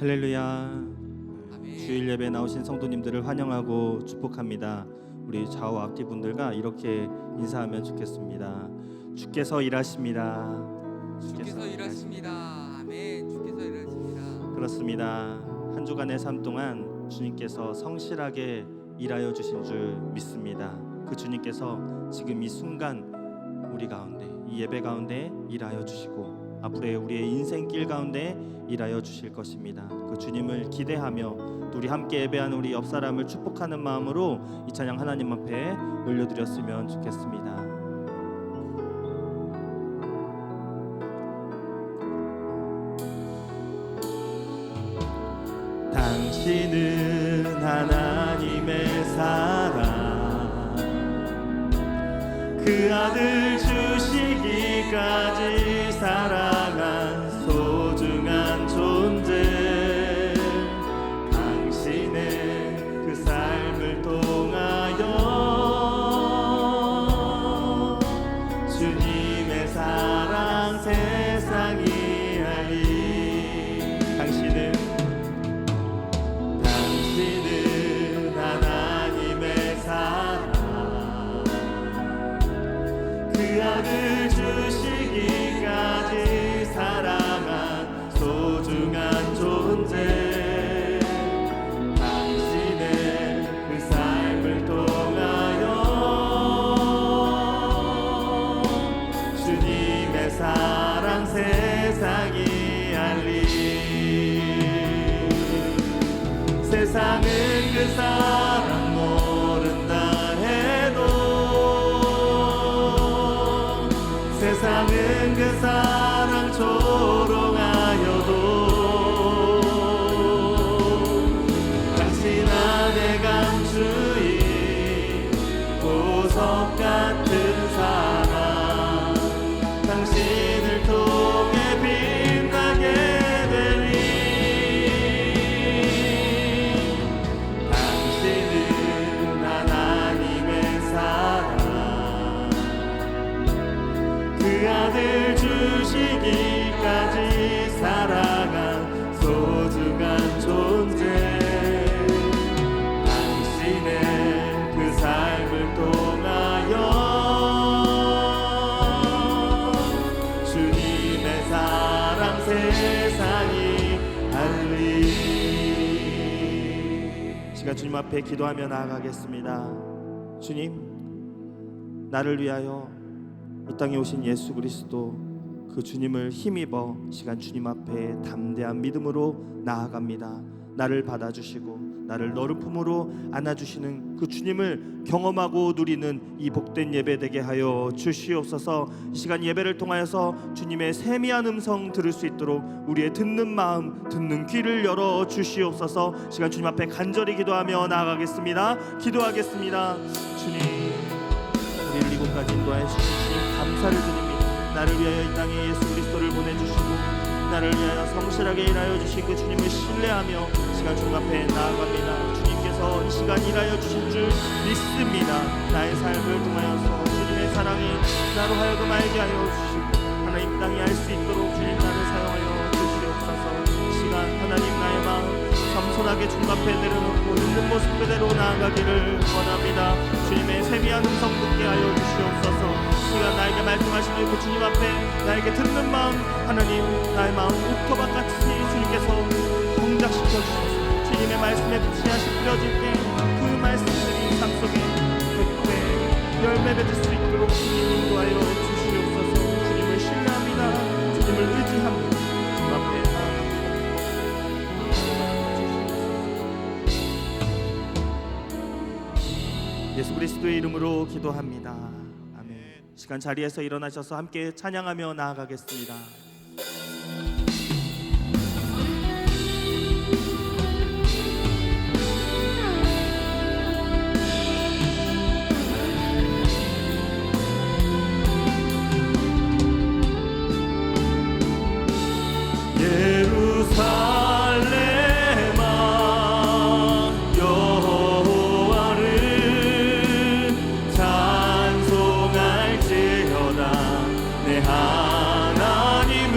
할렐루야. 아멘. 주일 예배에 나오신 성도님들을 환영하고 축복합니다. 우리 좌우 앞뒤 분들과 이렇게 인사하면 좋겠습니다. 주께서 일하십니다. 주께서 일하십니다. 아멘. 주께서 일하십니다. 그렇습니다. 한 주간의 삶 동안 주님께서 성실하게 일하여 주신 줄 믿습니다. 그 주님께서 지금 이 순간 우리 가운데, 이 예배 가운데 일하여 주시고 앞으로의 우리의 인생길 가운데 일하여 주실 것입니다. 그 주님을 기대하며 우리 함께 예배하는 우리 옆 사람을 축복하는 마음으로 이 찬양 하나님 앞에 올려드렸으면 좋겠습니다. 당신은 하나님의 사랑, 그 아들 주시기까지 사랑한 소중한 존재. 당신의 그 삶을 통하여 주님의 사랑 세상이 알리. 당신은 하나님의 사랑, 그 아들 주시기까지 사랑한 소중한 존재. 당신의 그 삶을 통하여 주님의 사랑 세상이 알리. 세상은 그 사랑 모른다 해도, 세상은 그 사랑 조롱하여도 당신 안에 감추인 보석 같은 사랑, 당신을 통해 빛나게 되리. 그 아들 주시기까지 사랑한 소중한 존재. 당신의 그 삶을 통하여 주님의 사랑 세상이 알리. 시간 주님 앞에 기도하며 나아가겠습니다. 주님, 나를 위하여 이 땅에 오신 예수 그리스도 그 주님을 힘입어 시간 주님 앞에 담대한 믿음으로 나아갑니다. 나를 받아주시고 나를 너른 품으로 안아주시는 그 주님을 경험하고 누리는 이 복된 예배 되게 하여 주시옵소서. 이 시간 예배를 통하여서 주님의 세미한 음성 들을 수 있도록 우리의 듣는 마음, 듣는 귀를 열어 주시옵소서. 시간 주님 앞에 간절히 기도하며 나아가겠습니다. 기도하겠습니다. 주님, 우리를 이곳까지 인도하여 주신 감사를 드립니다. 나를 위하여 이 땅에 예수 그리스도를 보내주시고 나를 위하여 성실하게 일하여 주신 그 주님을 신뢰하며 시간 주님 앞에 나아갑니다. 주님께서 이 시간 일하여 주신 줄 믿습니다. 나의 삶을 통하여서 주님의 사랑이 나로 하여금 알게 하여 주시고 하나님 땅에 알 수 있도록 주님 나를 사용하여 주시옵소서. 이 시간 하나님 나의 마음 겸손하게 주님 앞에 내려놓고 있는 모습 그대로 나아가기를 원합니다. 주님의 세미한 음성 듣게 하여 주시옵소서. 시간 나에게 말씀하시는 그 주님 앞에 나에게 듣는 마음, 하나님 나의 마음 옥토밭같이 주님께서 동작시켜 주셔서 주님의 말씀에 씨앗이 뿌려질 때 그 말씀들이 삶 속에 백배 열매 맺을 수 있도록 주님 인도하여 주시옵소서. 주님을 신뢰합니다. 주님을 의지합니다. 주님 앞에 나아갑니다. 예수 그리스도의 이름으로 기도합니다. 시간 자리에서 일어나셔서 함께 찬양하며 나아가겠습니다. 예루살렘아 여호와를 찬송할지어다. 내 하나님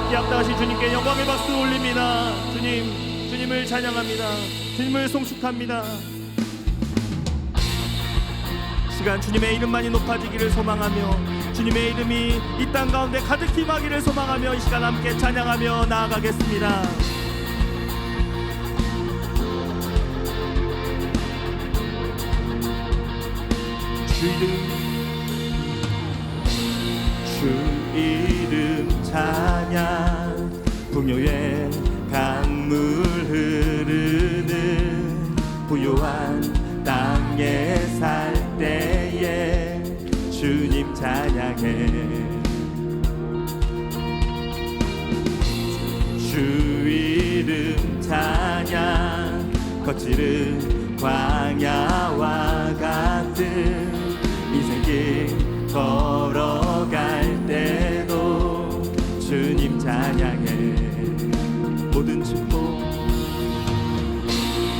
함께 합당하신 주님께 영광의 박수 올립니다. 주님을 찬양합니다. 주님을 송축합니다. 시간 주님의 이름만이 높아지기를 소망하며 주님의 이름이 이 땅 가운데 가득히 임하기를 소망하며 이 시간 함께 찬양하며 나아가겠습니다. 주 이름 찬양 풍요의 강물 흐르는 부요한 땅에 살 때에 주님 찬양해 주 이름 찬양 거칠은 광야와 같은 인생길 걸어갈 때도 주님 찬양해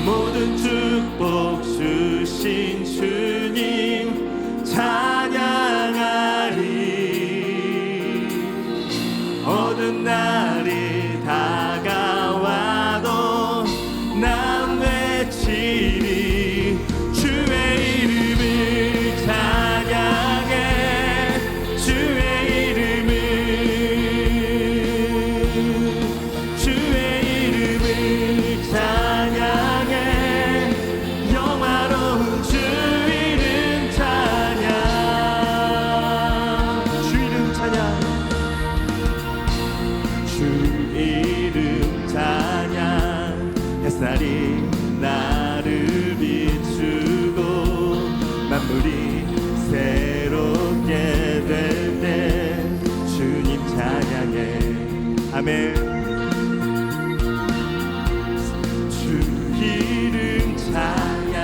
모든 축복 주신 주님 찬양하리 어두운 날이 다가와도 난 외치리 주의 이름을 찬양해 주의 이름을 찬양해 영화로운 주 이름 찬양 주 이름 찬양 주 이름 찬양 햇살이 나를 비추고 만물이 새롭게 될 때 주님 찬양해 아멘 주 이름 찬양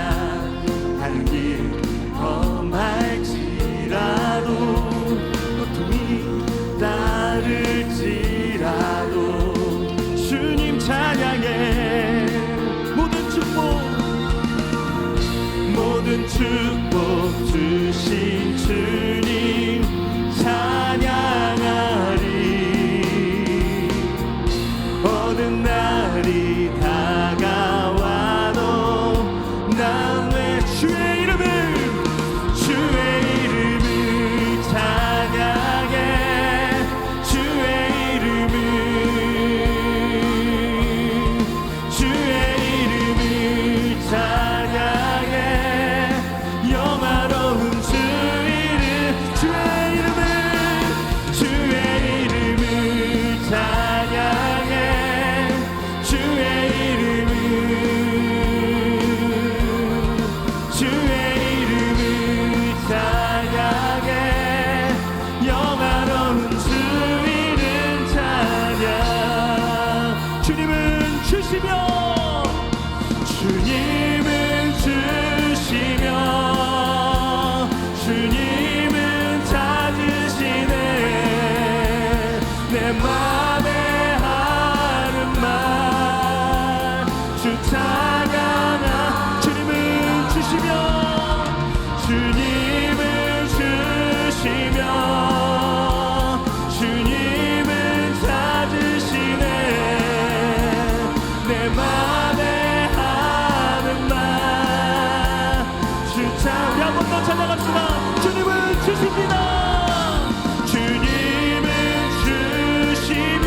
하는 길 험할지라도 고통이 따를지라도 주님 찬양해 모든 축복 주신 주님 찬양하리 어두운 날이 다가와도 난 왜 주의 이름을 찬양해 주의 이름을 찬양해 영화로운 주 이름 주의 이름을 찬양해 주의 이름을 찬양해 영화로운 주 이름 찬양 주님은 주시며 주님은 찾으시네 내 맘에 하는 말 주 찬양하 주님은 주시며 주님은 찾으시네 내 맘에 하는 말 주 찬양 한 번 더 찬양합시다 주님은 주십니다 주님은 주시며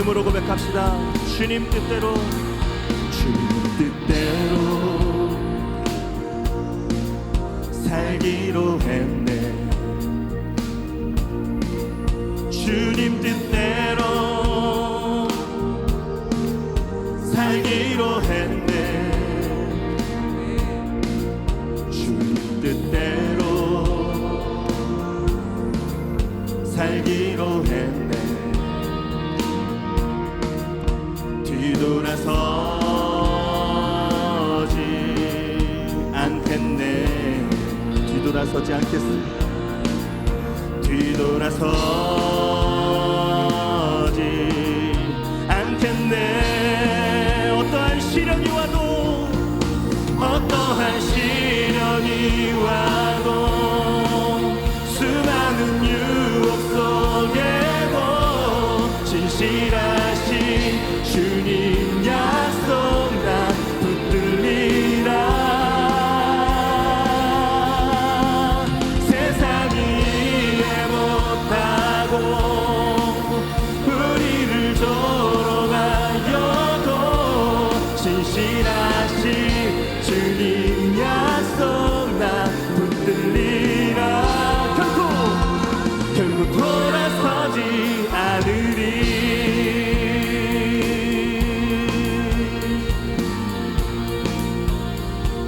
믿음으로 고백합시다. 주님 뜻대로, 주님 뜻대로 살기로 했네. 주님 뜻대로 살기로 했네. 주님 뜻대로 살기로 했네. 뒤돌아서지 않겠네. 뒤돌아서지 않겠습니다. 뒤돌아서지 않겠네. 어떠한 시련이 와도, 어떠한 시련이 와도, 수많은 유혹 속에도 진실하신 주님 약속 난 붙들리라. 주님 약속 나 붙들리라. 결국 돌아서지 않으리.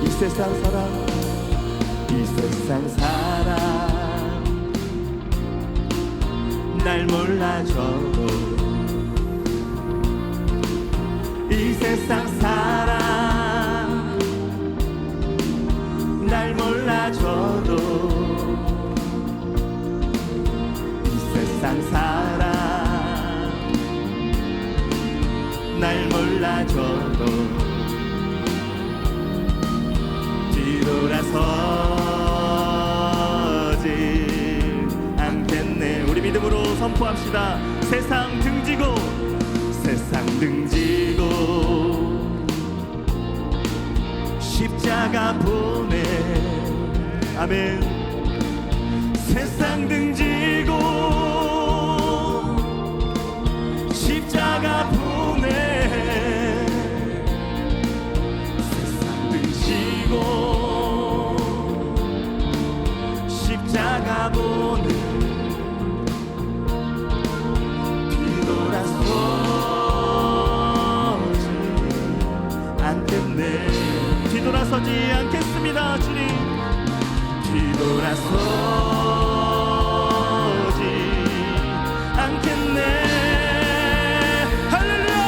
이 세상 사랑, 이 세상 사랑 날 몰라줘도, 이 세상 사랑 날 몰라줘도, 이 세상 사랑 날 몰라줘도 뒤돌아서지 않겠네. 우리 믿음으로 선포합시다. 세상 등지고, 세상 등지고 십자가 보내. 아멘. 세상 등지고 십자가 보내. 세상 등지고 십자가 보내. 뒤돌아서지 않겠네. 뒤돌아서지 않겠습니다. 주님 뒤돌아서지 않겠네. 할렐루야.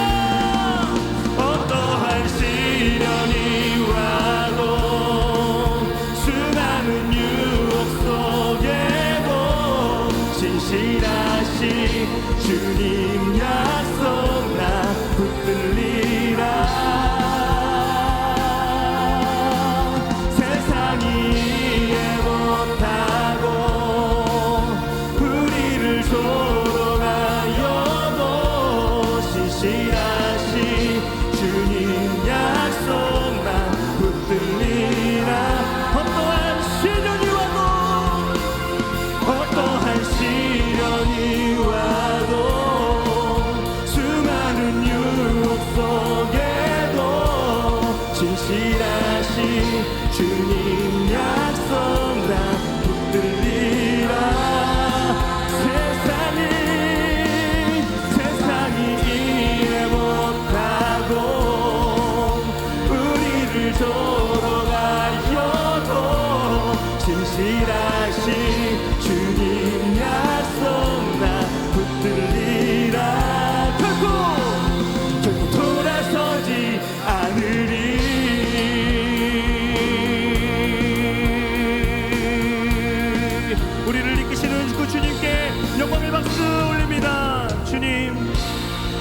어떠한 시련이 와도, 수많은 유혹 속에도 진실하신 주님 약속 나 붙들리라. 주님 약속 나 붙들리라. 세상이 이해 못하고 우리를 돌아가여도 진실하신 주님 약속 나 붙들리라. 결국 돌아서지 않으리. 우리를 이끄시는 그 주님께 영광의 박수 올립니다. 주님,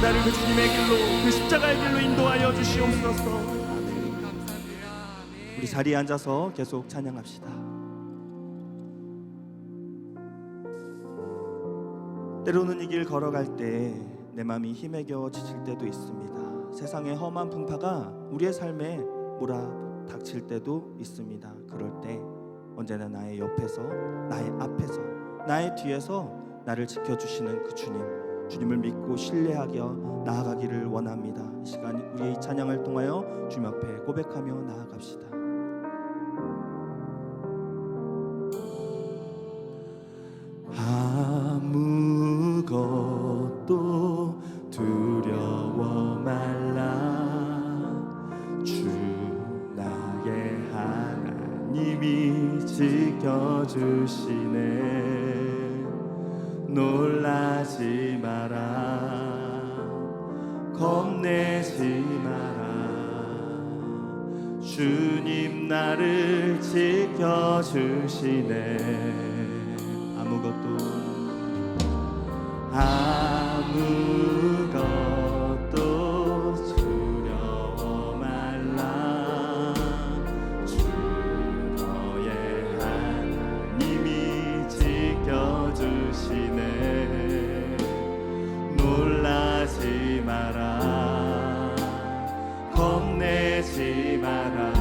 나를 그 주님의 길로, 그 십자가의 길로 인도하여 주시옵소서. 감사합니다. 우리 자리에 앉아서 계속 찬양합시다. 때로는 이 길 걸어갈 때 내 마음이 힘에 겨워 지칠 때도 있습니다. 세상의 험한 풍파가 우리의 삶에 몰아닥칠 때도 있습니다. 그럴 때 언제나 나의 옆에서, 나의 앞에서, 나의 뒤에서 나를 지켜주시는 그 주님, 주님을 믿고 신뢰하며 나아가기를 원합니다. 이 시간 우리의 찬양을 통하여 주님 앞에 고백하며 나아갑시다. 아무것도 두려워 말라. 주 나의 하나님이 지켜주시네. 놀라지 마라. 겁내지 마라. 주님 나를 지켜주시네. 아무것도 두려워 말라. 주 너의 하나님이 지켜주시네. 놀라지 마라. 겁내지 마라.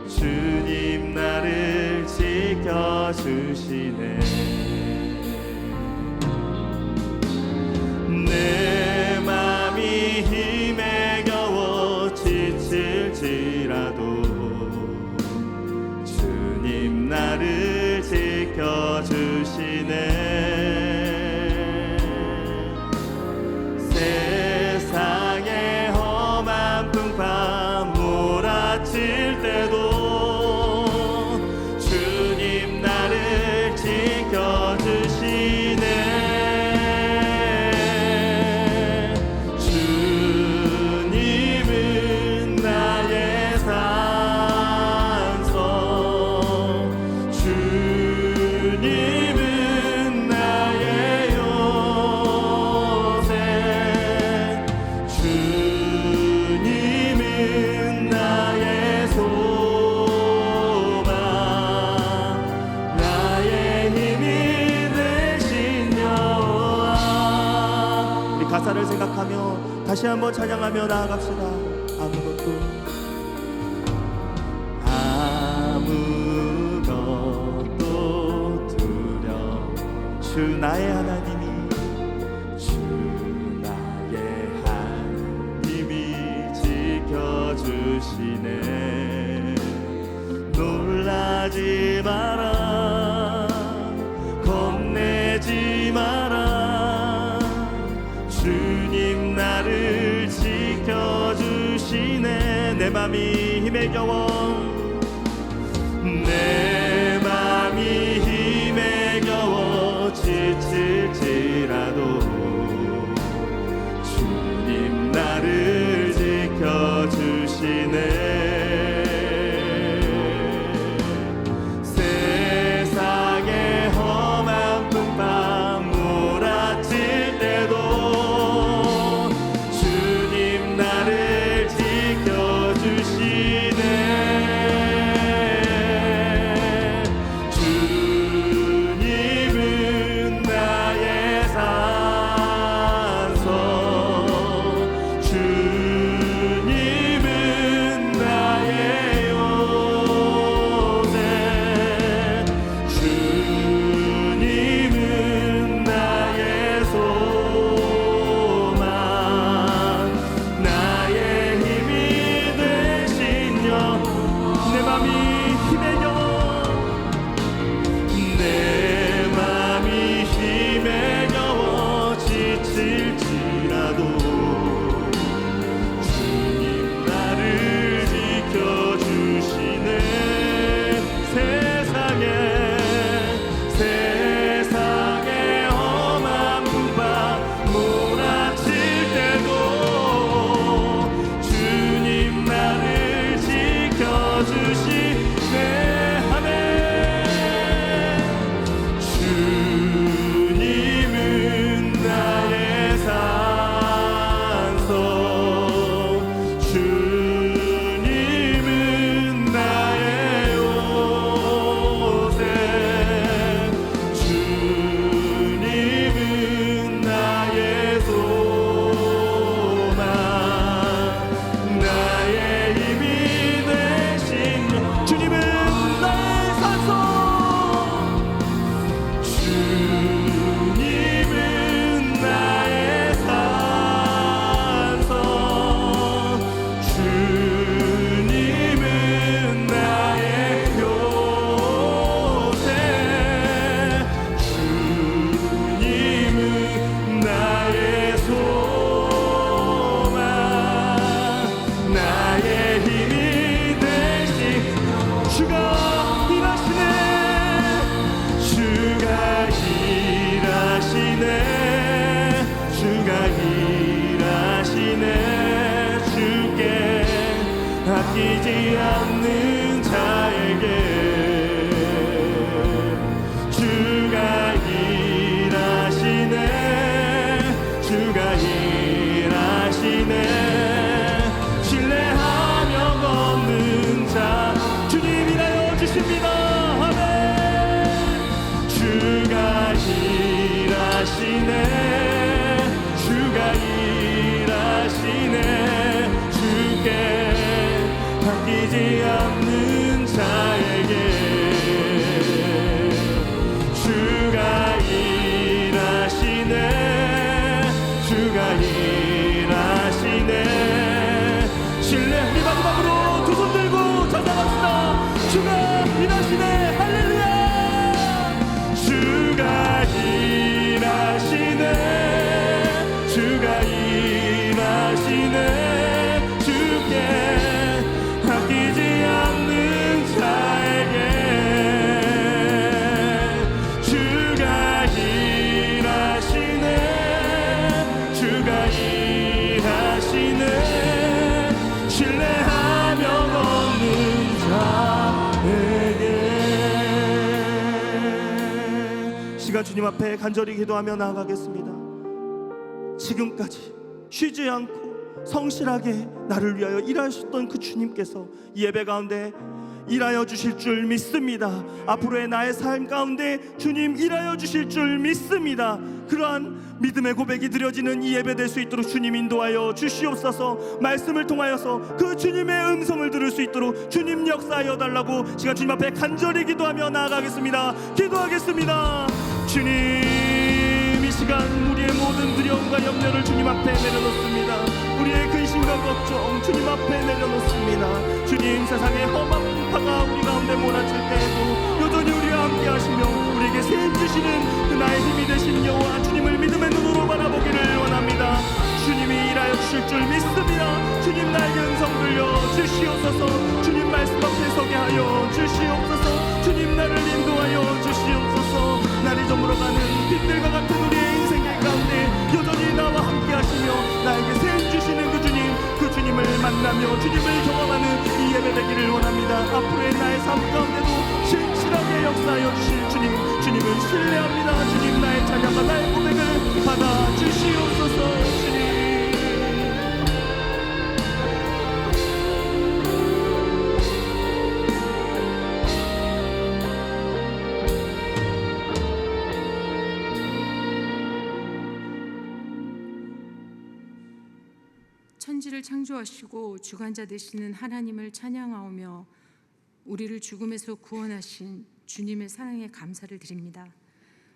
주님 나를 지켜주시네. 내 맘이 힘에 겨워 지칠지라도 주님 나를 지켜주시네. 세상의 험한 풍파 몰아칠 때도 주님 나를 지켜주시네. 가사를 생각하며 다시 한번 찬양하며 나아갑시다. 아무것도 두려워. 주 나의 하나님이 지켜주시네. 놀라지 마라. 겁내지 마라. 주님 나를 지켜주시네. 내 맘이 힘에 겨워. 내 맘이 힘에 겨워 지칠지라도 주님 나를 지켜주시네. 세상의 험한 풍파 몰아칠 때도 주님 나를 지켜주시네. 바뀌지 않는 자에게 주가 일하시네. 주가 일하시네. 신뢰하며 걷는 자 주님 일하여 주십니다. 아멘. 주가 일하시네. 주가 일하시네. 주께 바뀌지 않는 자에게 주가 일하시네. 주가 일하시네. 신뢰 우리 마지막으로 두 손 들고 찬양합시다. 주가 일하시네. 할렐루야. 주가 일하시네. 주가 일하시네. 주께 바뀌지 않는 자에게 주가 일하시네. 주가 일하시네. 신뢰하며 걷는 자에게 시간 주님 앞에 간절히 기도하며 나아가겠습니다. 지금까지 쉬지 않고 성실하게 나를 위하여 일하셨던 그 주님께서 이 예배 가운데 일하여 주실 줄 믿습니다. 앞으로의 나의 삶 가운데 주님 일하여 주실 줄 믿습니다. 그러한 믿음의 고백이 드려지는 이 예배 될 수 있도록 주님 인도하여 주시옵소서. 말씀을 통하여서 그 주님의 음성을 들을 수 있도록 주님 역사하여 달라고 시간 주님 앞에 간절히 기도하며 나아가겠습니다. 기도하겠습니다. 주님, 이 시간 우리의 모든 두려움과 염려를 주님 앞에 내려놓습니다. 우리의 근심과 걱정 주님 앞에 내려놓습니다. 주님, 세상의 험한 파가 우리 가운데 몰아칠 때에도 여전히 우리와 함께 하시며 우리에게 세임 주시는 그 나의 힘이 되신 여호와 주님을 믿음의 눈으로 바라보기를 원합니다. 주님이 일하여 주실 줄 믿습니다. 주님, 나에게 음성 들려 주시옵소서. 주님 말씀 앞에 서게 하여 주시옵소서. 주님, 나를 인도하여 주시옵소서. 날이 저물어가는 빛들과 같은 우리의 인생길 가운데 여전히 나와 함께 하시며 나에게 세임 주시는 그 주님을 만나며 주님을 경험하는 이 예배 되기를 원합니다. 앞으로의 나의 삶 가운데도 신실하게 역사하여 주실 주님을 신뢰합니다. 주님, 나의 찬양과 나의 고백을 받아 주시옵소서. 주님, 천지를 창조하시고 주관자 되시는 하나님을 찬양하오며 우리를 죽음에서 구원하신 주님의 사랑에 감사를 드립니다.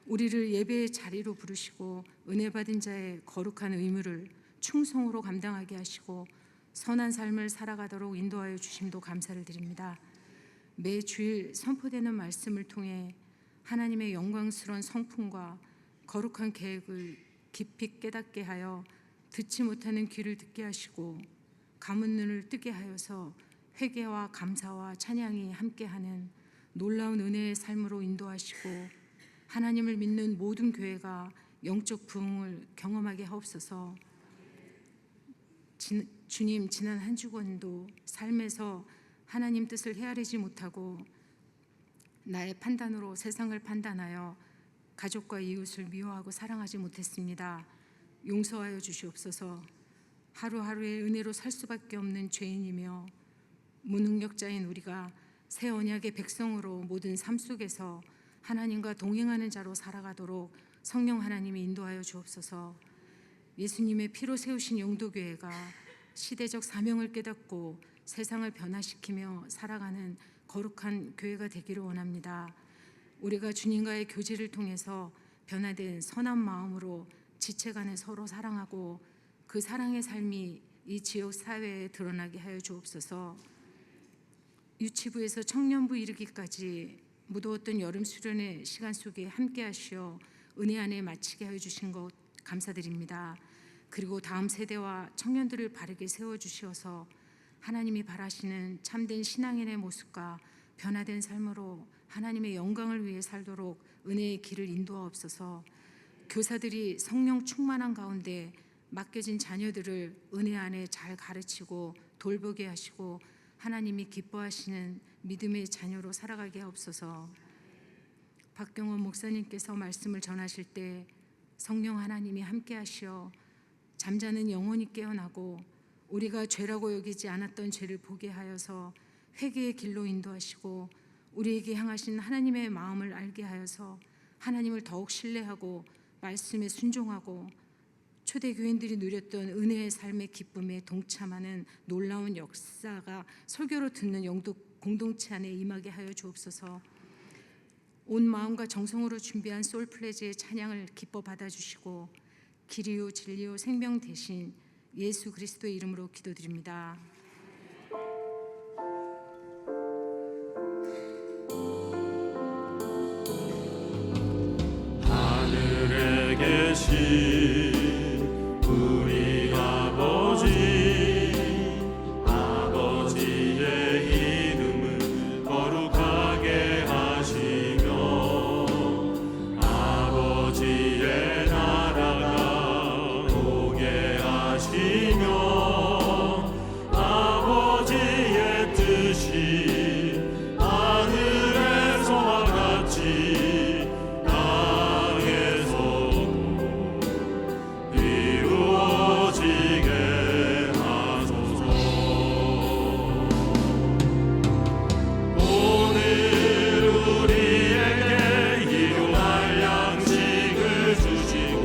우리를 예배의 자리로 부르시고 은혜 받은 자의 거룩한 의무를 충성으로 감당하게 하시고 선한 삶을 살아가도록 인도하여 주심도 감사를 드립니다. 매 주일 선포되는 말씀을 통해 하나님의 영광스러운 성품과 거룩한 계획을 깊이 깨닫게 하여 듣지 못하는 귀를 듣게 하시고 감은 눈을 뜨게 하여서 회개와 감사와 찬양이 함께하는 놀라운 은혜의 삶으로 인도하시고 하나님을 믿는 모든 교회가 영적 부흥을 경험하게 하옵소서. 주님, 지난 한 주간도 삶에서 하나님 뜻을 헤아리지 못하고 나의 판단으로 세상을 판단하여 가족과 이웃을 미워하고 사랑하지 못했습니다. 용서하여 주시옵소서. 하루하루의 은혜로 살 수밖에 없는 죄인이며 무능력자인 우리가 새 언약의 백성으로 모든 삶 속에서 하나님과 동행하는 자로 살아가도록 성령 하나님이 인도하여 주옵소서. 예수님의 피로 세우신 영도교회가 시대적 사명을 깨닫고 세상을 변화시키며 살아가는 거룩한 교회가 되기를 원합니다. 우리가 주님과의 교제를 통해서 변화된 선한 마음으로 지체간에 서로 사랑하고 그 사랑의 삶이 이 지역 사회에 드러나게 하여 주옵소서. 유치부에서 청년부 이르기까지 무더웠던 여름 수련의 시간 속에 함께 하시어 은혜 안에 마치게 하여 주신 것 감사드립니다. 그리고 다음 세대와 청년들을 바르게 세워주시어서 하나님이 바라시는 참된 신앙인의 모습과 변화된 삶으로 하나님의 영광을 위해 살도록 은혜의 길을 인도하옵소서. 교사들이 성령 충만한 가운데 맡겨진 자녀들을 은혜 안에 잘 가르치고 돌보게 하시고 하나님이 기뻐하시는 믿음의 자녀로 살아가게 하옵소서. 박경원 목사님께서 말씀을 전하실 때 성령 하나님이 함께 하시어 잠자는 영혼이 깨어나고 우리가 죄라고 여기지 않았던 죄를 보게 하여서 회개의 길로 인도하시고 우리에게 향하신 하나님의 마음을 알게 하여서 하나님을 더욱 신뢰하고 말씀에 순종하고 초대교인들이 누렸던 은혜의 삶의 기쁨에 동참하는 놀라운 역사가 설교로 듣는 영도 공동체 안에 임하게 하여 주옵소서. 온 마음과 정성으로 준비한 솔플레즈의 찬양을 기뻐 받아주시고 길이요 진리요 생명 대신 예수 그리스도의 이름으로 기도드립니다. 하늘에 계신 우리 아버지, 아버지의 이름을 거룩하게 하시며 아버지의 나라가 오게 하시며 아버지의 뜻이 하늘에서와 같이 땅에서도 이루어지게 하소서. 오늘 우리에게 일용할 양식을 주시고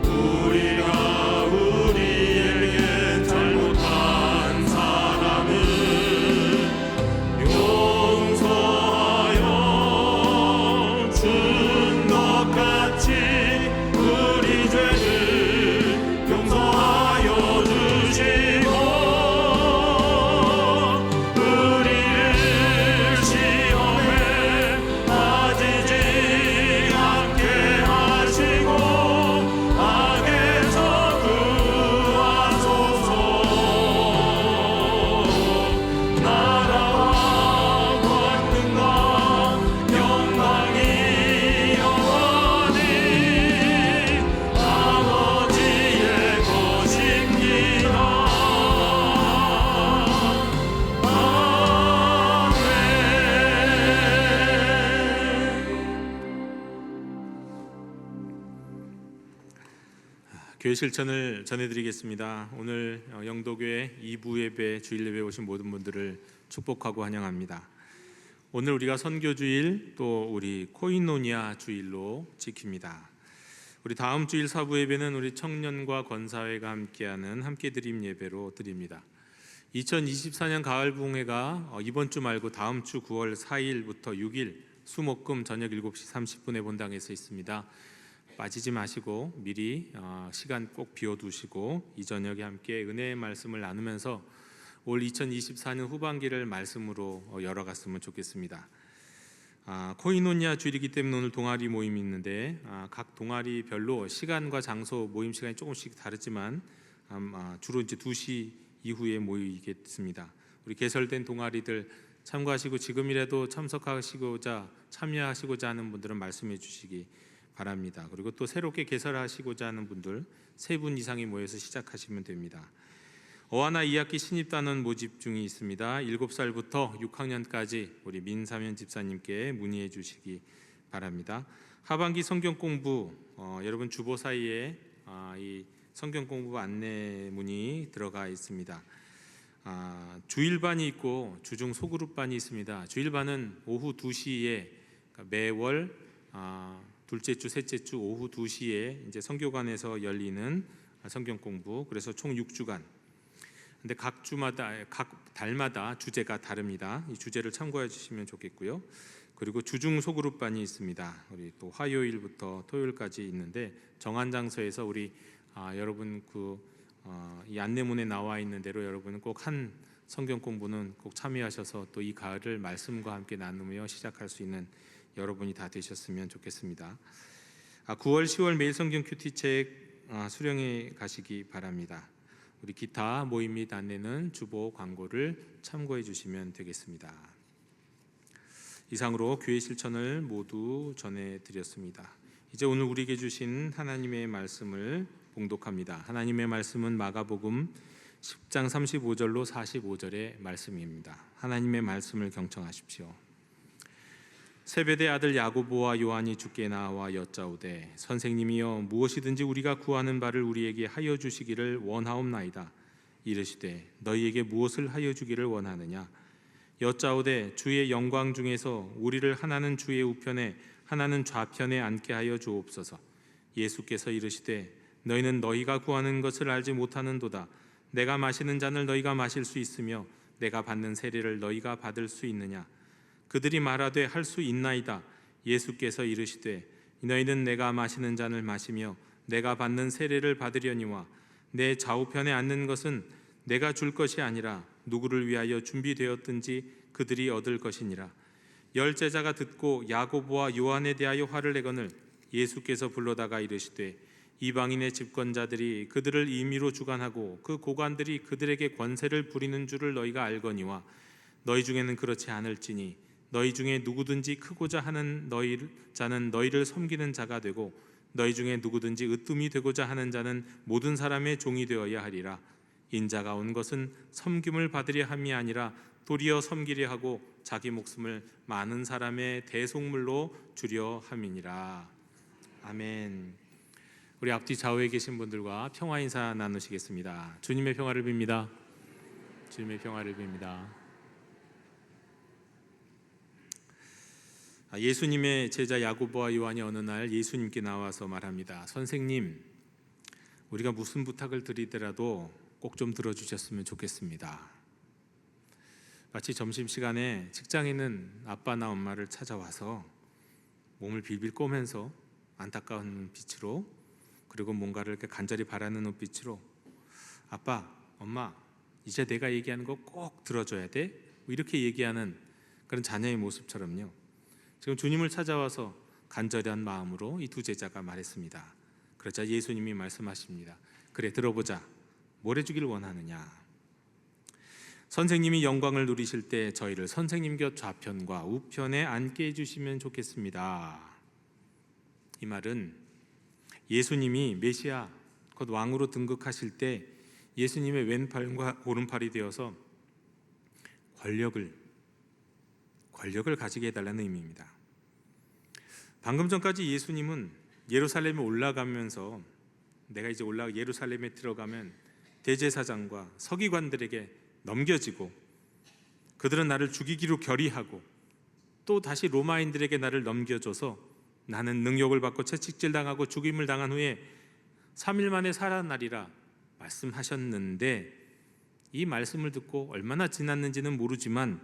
우리가 우리에게 잘못한 사람을 용서하여 준 것 같이 우리 죄를 용서하여 주시고 우리를 시험에 빠지지 않게 하시고 악에서 구하소서. 나라와 권능과 영광이 영원히 아버지의 것입니다. 교회 실천을 전해드리겠습니다. 오늘 영도교회 2부 예배 주일 예배 오신 모든 분들을 축복하고 환영합니다. 오늘 우리가 선교주일 또 우리 코이노니아 주일로 지킵니다. 우리 다음 주일 4부 예배는 우리 청년과 권사회가 함께하는 함께드림 예배로 드립니다. 2024년 가을 부흥회가 이번 주 말고 다음 주 9월 4일부터 6일 수목금 저녁 7시 30분에 본당에서 있습니다. 빠지지 마시고 미리 시간 꼭 비워두시고 이 저녁에 함께 은혜의 말씀을 나누면서 올 2024년 후반기를 말씀으로 열어갔으면 좋겠습니다. 코이노니아 주일이기 때문에 오늘 동아리 모임이 있는데 각 동아리별로 시간과 장소 모임 시간이 조금씩 다르지만 주로 이제 2시 이후에 모이겠습니다. 우리 개설된 동아리들 참고하시고 지금이라도 참석하시고자 참여하시고자 하는 분들은 말씀해 주시기 바랍니다. 그리고 또 새롭게 개설하시고자 하는 분들 3분 이상이 모여서 시작하시면 됩니다. 어하나 2학기 신입단원 모집 중이 있습니다. 7살부터 6학년까지 우리 민사면 집사님께 문의해 주시기 바랍니다. 하반기 성경 공부 여러분 주보 사이에 이 성경 공부 안내문이 들어가 있습니다. 주일반이 있고 주중 소그룹반이 있습니다. 주일반은 오후 2시에 매월 둘째 주, 셋째 주 오후 2시에 이제 성교관에서 열리는 성경 공부. 그래서 총 6주간. 근데 각 달마다 주제가 다릅니다. 이 주제를 참고해 주시면 좋겠고요. 그리고 주중 소그룹반이 있습니다. 우리 또 화요일부터 토요일까지 있는데 정한 장소에서 우리 여러분 이 안내문에 나와 있는 대로 여러분은 꼭 한 성경 공부는 꼭 참여하셔서 또 이 가을을 말씀과 함께 나누며 시작할 수 있는 여러분이 다 되셨으면 좋겠습니다. 9월, 10월 매일 성경 큐티책 수령해 가시기 바랍니다. 우리 기타 모임 및 안내는 주보 광고를 참고해 주시면 되겠습니다. 이상으로 교회 실천을 모두 전해드렸습니다. 이제 오늘 우리에게 주신 하나님의 말씀을 봉독합니다. 하나님의 말씀은 마가복음 10장 35절로 45절의 말씀입니다. 하나님의 말씀을 경청하십시오. 세베대 아들 야고보와 요한이 주께 나와 여짜오되 선생님이여 무엇이든지 우리가 구하는 바를 우리에게 하여 주시기를 원하옵나이다. 이르시되 너희에게 무엇을 하여 주기를 원하느냐. 여짜오되 주의 영광 중에서 우리를 하나는 주의 우편에 하나는 좌편에 앉게 하여 주옵소서. 예수께서 이르시되 너희는 너희가 구하는 것을 알지 못하는도다. 내가 마시는 잔을 너희가 마실 수 있으며 내가 받는 세례를 너희가 받을 수 있느냐. 그들이 말하되 할 수 있나이다. 예수께서 이르시되 너희는 내가 마시는 잔을 마시며 내가 받는 세례를 받으려니와 내 좌우편에 앉는 것은 내가 줄 것이 아니라 누구를 위하여 준비되었든지 그들이 얻을 것이니라. 열 제자가 듣고 야고보와 요한에 대하여 화를 내거늘 예수께서 불러다가 이르시되 이방인의 집권자들이 그들을 임의로 주관하고 그 고관들이 그들에게 권세를 부리는 줄을 너희가 알거니와 너희 중에는 그렇지 않을지니 너희 중에 누구든지 크고자 하는 자는 너희를 섬기는 자가 되고 너희 중에 누구든지 으뜸이 되고자 하는 자는 모든 사람의 종이 되어야 하리라. 인자가 온 것은 섬김을 받으려 함이 아니라 도리어 섬기려 하고 자기 목숨을 많은 사람의 대속물로 주려 함이니라. 아멘. 우리 앞뒤 좌우에 계신 분들과 평화 인사 나누시겠습니다. 주님의 평화를 빕니다. 주님의 평화를 빕니다. 예수님의 제자 야고보와 요한이 어느 날 예수님께 나와서 말합니다. 선생님, 우리가 무슨 부탁을 드리더라도 꼭 좀 들어주셨으면 좋겠습니다. 마치 점심시간에 직장에 있는 아빠나 엄마를 찾아와서 몸을 빌빌 꼬면서 안타까운 눈빛으로, 그리고 뭔가를 이렇게 간절히 바라는 눈빛으로 아빠, 엄마, 이제 내가 얘기하는 거 꼭 들어줘야 돼? 이렇게 얘기하는 그런 자녀의 모습처럼요, 지금 주님을 찾아와서 간절한 마음으로 이 두 제자가 말했습니다. 그러자 예수님이 말씀하십니다. 그래, 들어보자. 뭘 해주길 원하느냐. 선생님이 영광을 누리실 때 저희를 선생님 곁 좌편과 우편에 앉게 해주시면 좋겠습니다. 이 말은 예수님이 메시아 곧 왕으로 등극하실 때 예수님의 왼팔과 오른팔이 되어서 권력을 가지게 해달라는 의미입니다. 방금 전까지 예수님은 예루살렘에 올라가면서 내가 이제 예루살렘에 들어가면 대제사장과 서기관들에게 넘겨지고 그들은 나를 죽이기로 결의하고 또 다시 로마인들에게 나를 넘겨줘서 나는 능욕을 받고 채찍질 당하고 죽임을 당한 후에 3일 만에 살아나리라 말씀하셨는데, 이 말씀을 듣고 얼마나 지났는지는 모르지만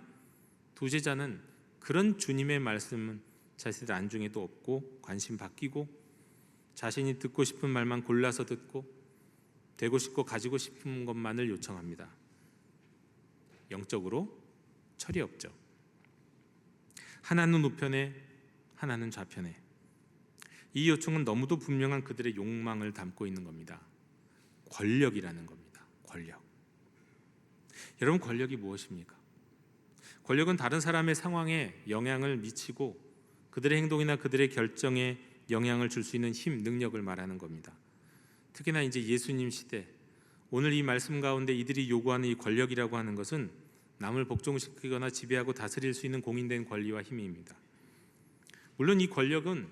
두 제자는 그런 주님의 말씀은 자신들 안중에도 없고 관심 바뀌고 자신이 듣고 싶은 말만 골라서 듣고 되고 싶고 가지고 싶은 것만을 요청합니다. 영적으로 철이 없죠. 하나는 우편에 하나는 좌편에. 이 요청은 너무도 분명한 그들의 욕망을 담고 있는 겁니다. 권력이라는 겁니다. 권력. 여러분, 권력이 무엇입니까? 권력은 다른 사람의 상황에 영향을 미치고 그들의 행동이나 그들의 결정에 영향을 줄 수 있는 힘, 능력을 말하는 겁니다. 특히나 이제 예수님 시대, 오늘 이 말씀 가운데 이들이 요구하는 이 권력이라고 하는 것은 남을 복종시키거나 지배하고 다스릴 수 있는 공인된 권리와 힘입니다. 물론 이 권력은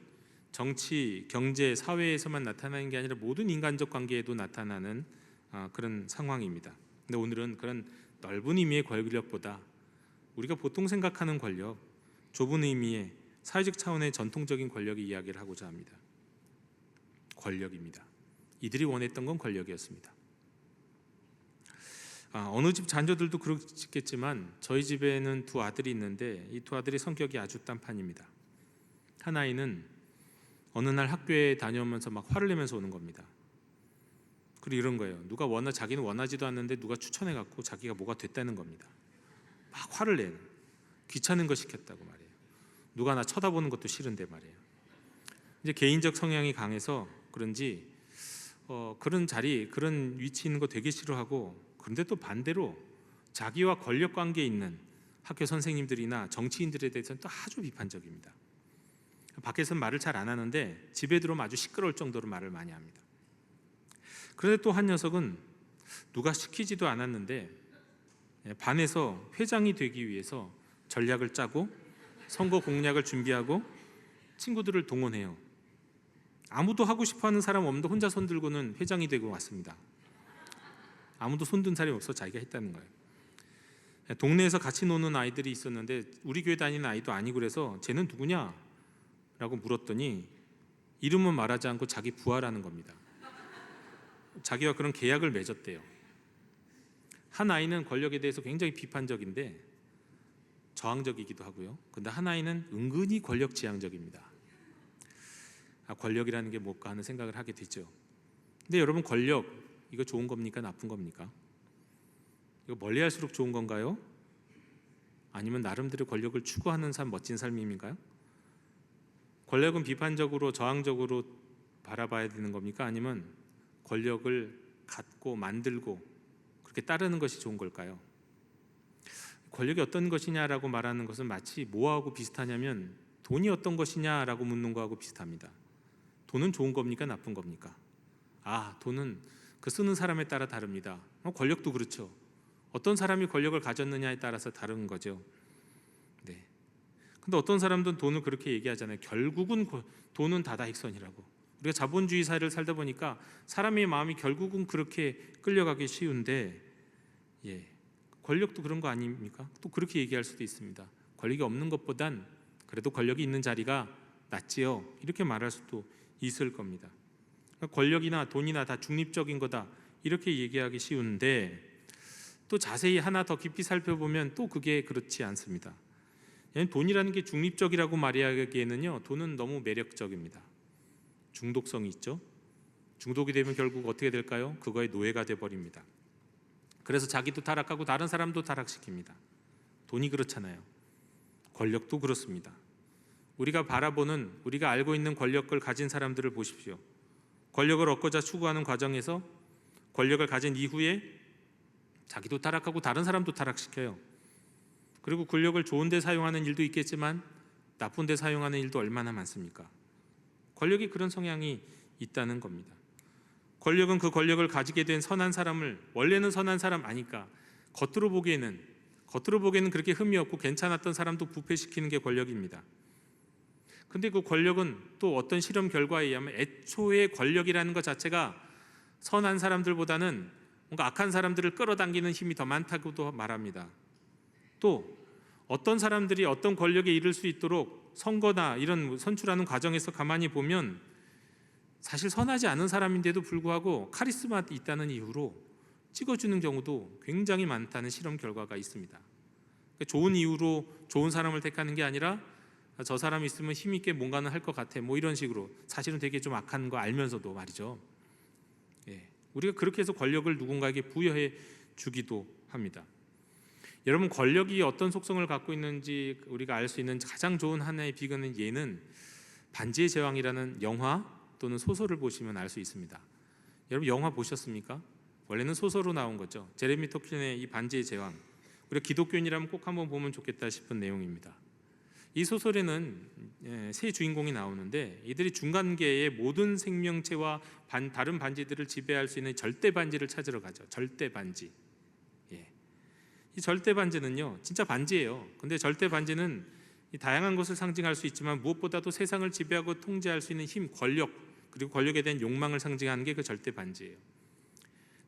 정치, 경제, 사회에서만 나타나는 게 아니라 모든 인간적 관계에도 나타나는 그런 상황입니다. 근데 오늘은 그런 넓은 의미의 권력보다 우리가 보통 생각하는 권력, 좁은 의미의 사회적 차원의 전통적인 권력의 이야기를 하고자 합니다. 권력입니다. 이들이 원했던 건 권력이었습니다. 어느 집 자녀들도 그렇겠지만 저희 집에는 두 아들이 있는데 이 두 아들의 성격이 아주 딴판입니다. 한 아이는 어느 날 학교에 다녀오면서 막 화를 내면서 오는 겁니다. 그리고 이런 거예요. 자기는 원하지도 않는데 누가 추천해갖고 자기가 뭐가 됐다는 겁니다. 막 화를 내는, 귀찮은 거 시켰다고 말이에요. 누가 나 쳐다보는 것도 싫은데 말이에요. 이제 개인적 성향이 강해서 그런지 그런 자리, 그런 위치 있는 거 되게 싫어하고, 그런데 또 반대로 자기와 권력 관계에 있는 학교 선생님들이나 정치인들에 대해서는 또 아주 비판적입니다. 밖에서는 말을 잘 안 하는데 집에 들어오면 아주 시끄러울 정도로 말을 많이 합니다. 그런데 또 한 녀석은 누가 시키지도 않았는데 반에서 회장이 되기 위해서 전략을 짜고 선거 공약을 준비하고 친구들을 동원해요. 아무도 하고 싶어하는 사람 없는데 혼자 손 들고는 회장이 되고 왔습니다. 아무도 손든 사람이 없어 자기가 했다는 거예요. 동네에서 같이 노는 아이들이 있었는데 우리 교회 다니는 아이도 아니고 그래서 쟤는 누구냐? 라고 물었더니 이름은 말하지 않고 자기 부하라는 겁니다. 자기와 그런 계약을 맺었대요. 한 아이는 권력에 대해서 굉장히 비판적인데 저항적이기도 하고요. 근데 한 아이는 은근히 권력 지향적입니다. 권력이라는 게 뭘까 하는 생각을 하게 되죠. 근데 여러분, 권력 이거 좋은 겁니까? 나쁜 겁니까? 이거 멀리 할수록 좋은 건가요? 아니면 나름대로 권력을 추구하는 삶, 멋진 삶인가요? 권력은 비판적으로 저항적으로 바라봐야 되는 겁니까? 아니면 권력을 갖고 만들고 그렇게 따르는 것이 좋은 걸까요? 권력이 어떤 것이냐라고 말하는 것은 마치 뭐하고 비슷하냐면 돈이 어떤 것이냐라고 묻는 거하고 비슷합니다. 돈은 좋은 겁니까? 나쁜 겁니까? 돈은 그 쓰는 사람에 따라 다릅니다. 권력도 그렇죠. 어떤 사람이 권력을 가졌느냐에 따라서 다른 거죠. 네. 근데 어떤 사람들은 돈을 그렇게 얘기하잖아요. 결국은 돈은 다다익선이라고. 우리가 자본주의 사회를 살다 보니까 사람의 마음이 결국은 그렇게 끌려가기 쉬운데, 권력도 그런 거 아닙니까? 또 그렇게 얘기할 수도 있습니다. 권력이 없는 것보단 그래도 권력이 있는 자리가 낫지요. 이렇게 말할 수도 있을 겁니다. 권력이나 돈이나 다 중립적인 거다 이렇게 얘기하기 쉬운데, 또 자세히 하나 더 깊이 살펴보면 또 그게 그렇지 않습니다. 돈이라는 게 중립적이라고 말하기에는요, 돈은 너무 매력적입니다. 중독성이 있죠. 중독이 되면 결국 어떻게 될까요? 그거의 노예가 돼버립니다. 그래서 자기도 타락하고 다른 사람도 타락시킵니다. 돈이 그렇잖아요. 권력도 그렇습니다. 우리가 바라보는, 우리가 알고 있는 권력을 가진 사람들을 보십시오. 권력을 얻고자 추구하는 과정에서 권력을 가진 이후에 자기도 타락하고 다른 사람도 타락시켜요. 그리고 권력을 좋은 데 사용하는 일도 있겠지만 나쁜 데 사용하는 일도 얼마나 많습니까? 권력이 그런 성향이 있다는 겁니다. 권력은 그 권력을 가지게 된 선한 사람을, 원래는 선한 사람 아니까 겉으로 보기에는 그렇게 흠이 없고 괜찮았던 사람도 부패시키는 게 권력입니다. 근데 그 권력은 또 어떤 실험 결과에 의하면 애초에 권력이라는 것 자체가 선한 사람들보다는 뭔가 악한 사람들을 끌어당기는 힘이 더 많다고도 말합니다. 또 어떤 사람들이 어떤 권력에 이를 수 있도록 선거나 이런 선출하는 과정에서 가만히 보면 사실 선하지 않은 사람인데도 불구하고 카리스마 있다는 이유로 찍어주는 경우도 굉장히 많다는 실험 결과가 있습니다. 그러니까 좋은 이유로 좋은 사람을 택하는 게 아니라 저 사람이 있으면 힘있게 뭔가는 할 것 같아, 뭐 이런 식으로, 사실은 되게 좀 악한 거 알면서도 말이죠. 우리가 그렇게 해서 권력을 누군가에게 부여해 주기도 합니다. 여러분, 권력이 어떤 속성을 갖고 있는지 우리가 알 수 있는 가장 좋은 하나의 비근은 예는 반지의 제왕이라는 영화 또는 소설을 보시면 알 수 있습니다. 여러분, 영화 보셨습니까? 원래는 소설로 나온 거죠. 제레미 토킨의 이 반지의 제왕, 우리가 기독교인이라면 꼭 한번 보면 좋겠다 싶은 내용입니다. 이 소설에는 세 주인공이 나오는데 이들이 중간계의 모든 생명체와 다른 반지들을 지배할 수 있는 절대 반지를 찾으러 가죠. 절대 반지. 이 절대 반지는요, 진짜 반지예요. 근데 절대 반지는 다양한 것을 상징할 수 있지만 무엇보다도 세상을 지배하고 통제할 수 있는 힘, 권력, 그리고 권력에 대한 욕망을 상징하는 게 그 절대 반지예요.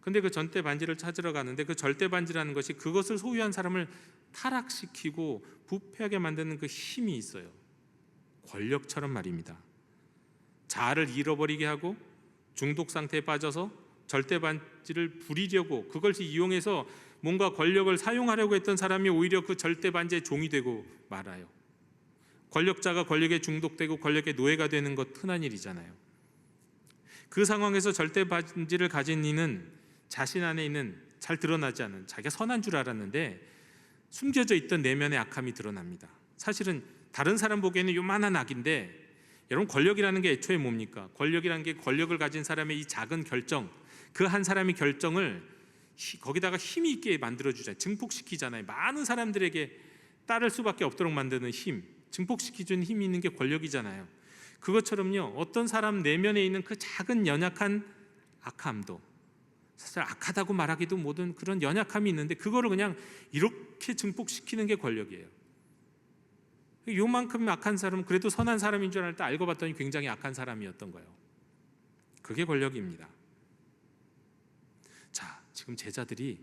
근데 그 절대 반지를 찾으러 가는데 그 절대 반지라는 것이 그것을 소유한 사람을 타락시키고 부패하게 만드는 그 힘이 있어요. 권력처럼 말입니다. 자아를 잃어버리게 하고 중독 상태에 빠져서 절대 반지를 부리려고, 그걸 이용해서 뭔가 권력을 사용하려고 했던 사람이 오히려 그 절대 반지의 종이 되고 말아요. 권력자가 권력에 중독되고 권력의 노예가 되는 것 흔한 일이잖아요. 그 상황에서 절대 반지를 가진 이는 자신 안에 있는 잘 드러나지 않은, 자기가 선한 줄 알았는데 숨겨져 있던 내면의 악함이 드러납니다. 사실은 다른 사람 보기에는 요만한 악인데, 여러분, 권력이라는 게 애초에 뭡니까? 권력이라는 게 권력을 가진 사람의 이 작은 결정, 그 한 사람의 결정을 거기다가 힘이 있게 만들어주잖아요. 증폭시키잖아요. 많은 사람들에게 따를 수밖에 없도록 만드는 힘, 증폭시켜주는 힘이 있는 게 권력이잖아요. 그것처럼요, 어떤 사람 내면에 있는 그 작은 연약한 악함도, 사실 악하다고 말하기도 모든 그런 연약함이 있는데 그거를 그냥 이렇게 증폭시키는 게 권력이에요. 요만큼 악한 사람은 그래도 선한 사람인 줄 알았는데 알고 봤더니 굉장히 악한 사람이었던 거예요. 그게 권력입니다. 자, 지금 제자들이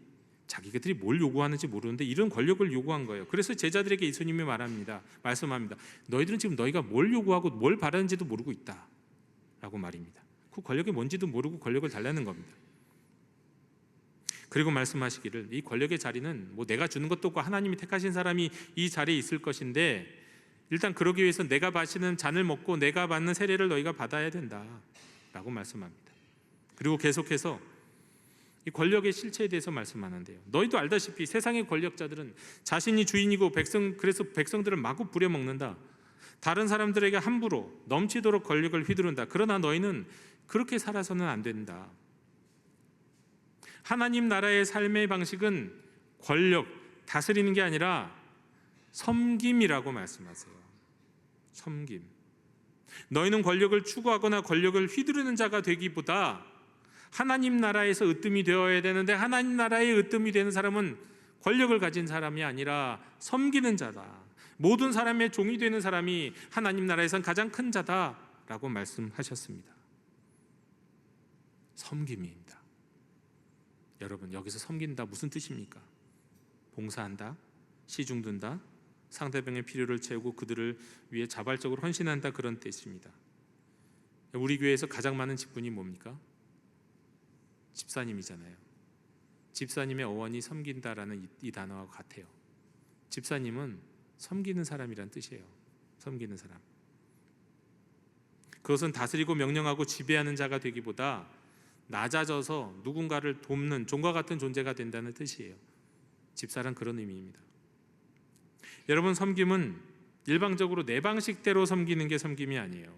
자기들이 뭘 요구하는지 모르는데 이런 권력을 요구한 거예요. 그래서 제자들에게 예수님이 말씀합니다. 너희들은 지금 너희가 뭘 요구하고 뭘 바라는지도 모르고 있다 라고 말입니다. 그 권력이 뭔지도 모르고 권력을 달라는 겁니다. 그리고 말씀하시기를 이 권력의 자리는 뭐 내가 주는 것도 없고 하나님이 택하신 사람이 이 자리에 있을 것인데 일단 그러기 위해서 내가 마시는 잔을 먹고 내가 받는 세례를 너희가 받아야 된다 라고 말씀합니다. 그리고 계속해서 이 권력의 실체에 대해서 말씀하는데요. 너희도 알다시피 세상의 권력자들은 자신이 주인이고 그래서 백성들을 마구 부려먹는다. 다른 사람들에게 함부로 넘치도록 권력을 휘두른다. 그러나 너희는 그렇게 살아서는 안 된다. 하나님 나라의 삶의 방식은 권력, 다스리는 게 아니라 섬김이라고 말씀하세요. 섬김. 너희는 권력을 추구하거나 권력을 휘두르는 자가 되기보다 하나님 나라에서 으뜸이 되어야 되는데 하나님 나라의 으뜸이 되는 사람은 권력을 가진 사람이 아니라 섬기는 자다. 모든 사람의 종이 되는 사람이 하나님 나라에선 가장 큰 자다라고 말씀하셨습니다. 섬김입니다. 여러분, 여기서 섬긴다 무슨 뜻입니까? 봉사한다, 시중둔다, 상대방의 필요를 채우고 그들을 위해 자발적으로 헌신한다, 그런 뜻입니다. 우리 교회에서 가장 많은 직분이 뭡니까? 집사님이잖아요. 집사님의 어원이 섬긴다라는 이 단어와 같아요. 집사님은 섬기는 사람이란 뜻이에요. 섬기는 사람. 그것은 다스리고 명령하고 지배하는 자가 되기보다 낮아져서 누군가를 돕는 종과 같은 존재가 된다는 뜻이에요. 집사란 그런 의미입니다. 여러분, 섬김은 일방적으로 내 방식대로 섬기는 게 섬김이 아니에요.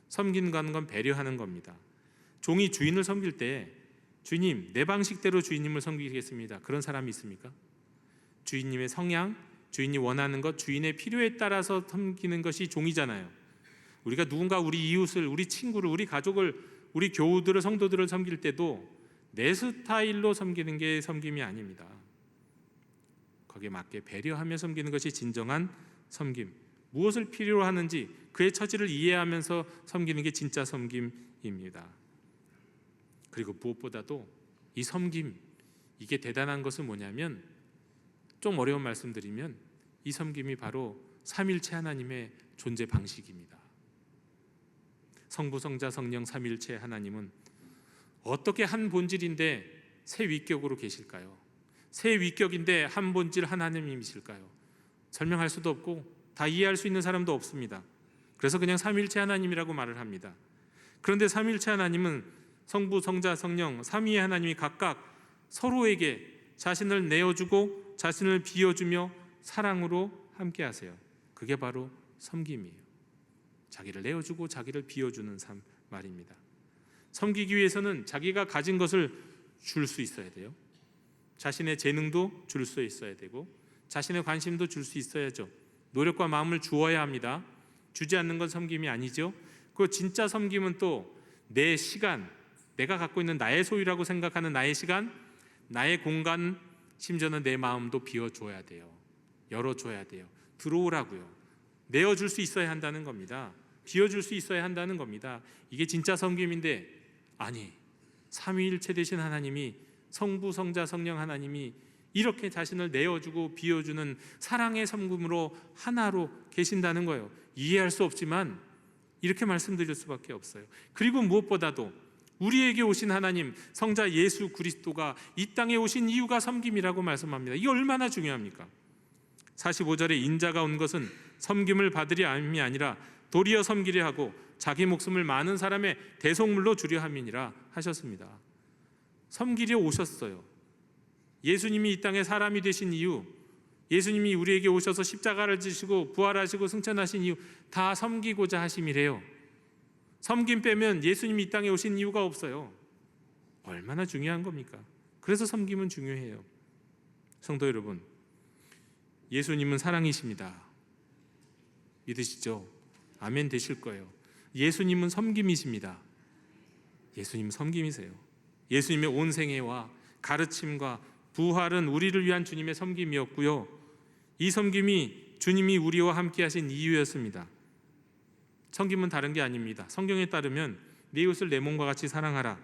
섬긴다는 건 배려하는 겁니다. 종이 주인을 섬길 때 주님, 내 방식대로 주인님을 섬기겠습니다. 그런 사람이 있습니까? 주인님의 성향, 주인이 원하는 것, 주인의 필요에 따라서 섬기는 것이 종이잖아요. 우리가 누군가 우리 이웃을, 우리 친구를, 우리 가족을, 우리 교우들을, 성도들을 섬길 때도 내 스타일로 섬기는 게 섬김이 아닙니다. 거기에 맞게 배려하며 섬기는 것이 진정한 섬김. 무엇을 필요로 하는지 그의 처지를 이해하면서 섬기는 게 진짜 섬김입니다. 그리고 무엇보다도 이 섬김, 이게 대단한 것은 뭐냐면, 좀 어려운 말씀드리면 이 섬김이 바로 삼일체 하나님의 존재 방식입니다. 성부, 성자, 성령 삼일체 하나님은 어떻게 한 본질인데 세 위격으로 계실까요? 세 위격인데 한 본질 하나님이실까요? 설명할 수도 없고 다 이해할 수 있는 사람도 없습니다. 그래서 그냥 삼일체 하나님이라고 말을 합니다. 그런데 삼일체 하나님은 성부, 성자, 성령 삼위의 하나님이 각각 서로에게 자신을 내어주고 자신을 비워주며 사랑으로 함께 하세요. 그게 바로 섬김이에요. 자기를 내어주고 자기를 비워주는 삶 말입니다. 섬기기 위해서는 자기가 가진 것을 줄 수 있어야 돼요. 자신의 재능도 줄 수 있어야 되고 자신의 관심도 줄 수 있어야죠. 노력과 마음을 주어야 합니다. 주지 않는 건 섬김이 아니죠. 그 진짜 섬김은 또 내 시간, 내가 갖고 있는 나의 소유라고 생각하는 나의 시간, 나의 공간, 심지어는 내 마음도 비워줘야 돼요. 열어줘야 돼요. 들어오라고요. 내어줄 수 있어야 한다는 겁니다. 비워줄 수 있어야 한다는 겁니다. 이게 진짜 섬김인데, 아니, 삼위일체 되신 하나님이, 성부, 성자, 성령 하나님이 이렇게 자신을 내어주고 비워주는 사랑의 섬김으로 하나로 계신다는 거예요. 이해할 수 없지만 이렇게 말씀드릴 수밖에 없어요. 그리고 무엇보다도 우리에게 오신 하나님, 성자 예수 그리스도가 이 땅에 오신 이유가 섬김이라고 말씀합니다. 이게 얼마나 중요합니까? 45절에 인자가 온 것은 섬김을 받으려 함이 아니라 도리어 섬기려 하고 자기 목숨을 많은 사람의 대속물로 주려 함이니라 하셨습니다. 섬기려 오셨어요. 예수님이 이 땅에 사람이 되신 이유, 예수님이 우리에게 오셔서 십자가를 지시고 부활하시고 승천하신 이유, 다 섬기고자 하심이래요. 섬김 빼면 예수님이 이 땅에 오신 이유가 없어요. 얼마나 중요한 겁니까? 그래서 섬김은 중요해요. 성도 여러분, 예수님은 사랑이십니다. 믿으시죠? 아멘 되실 거예요. 예수님은 섬김이십니다. 예수님은 섬김이세요. 예수님의 온 생애와 가르침과 부활은 우리를 위한 주님의 섬김이었고요. 이 섬김이 주님이 우리와 함께 하신 이유였습니다. 섬김은 다른 게 아닙니다. 성경에 따르면 내 이웃을 내 몸과 같이 사랑하라.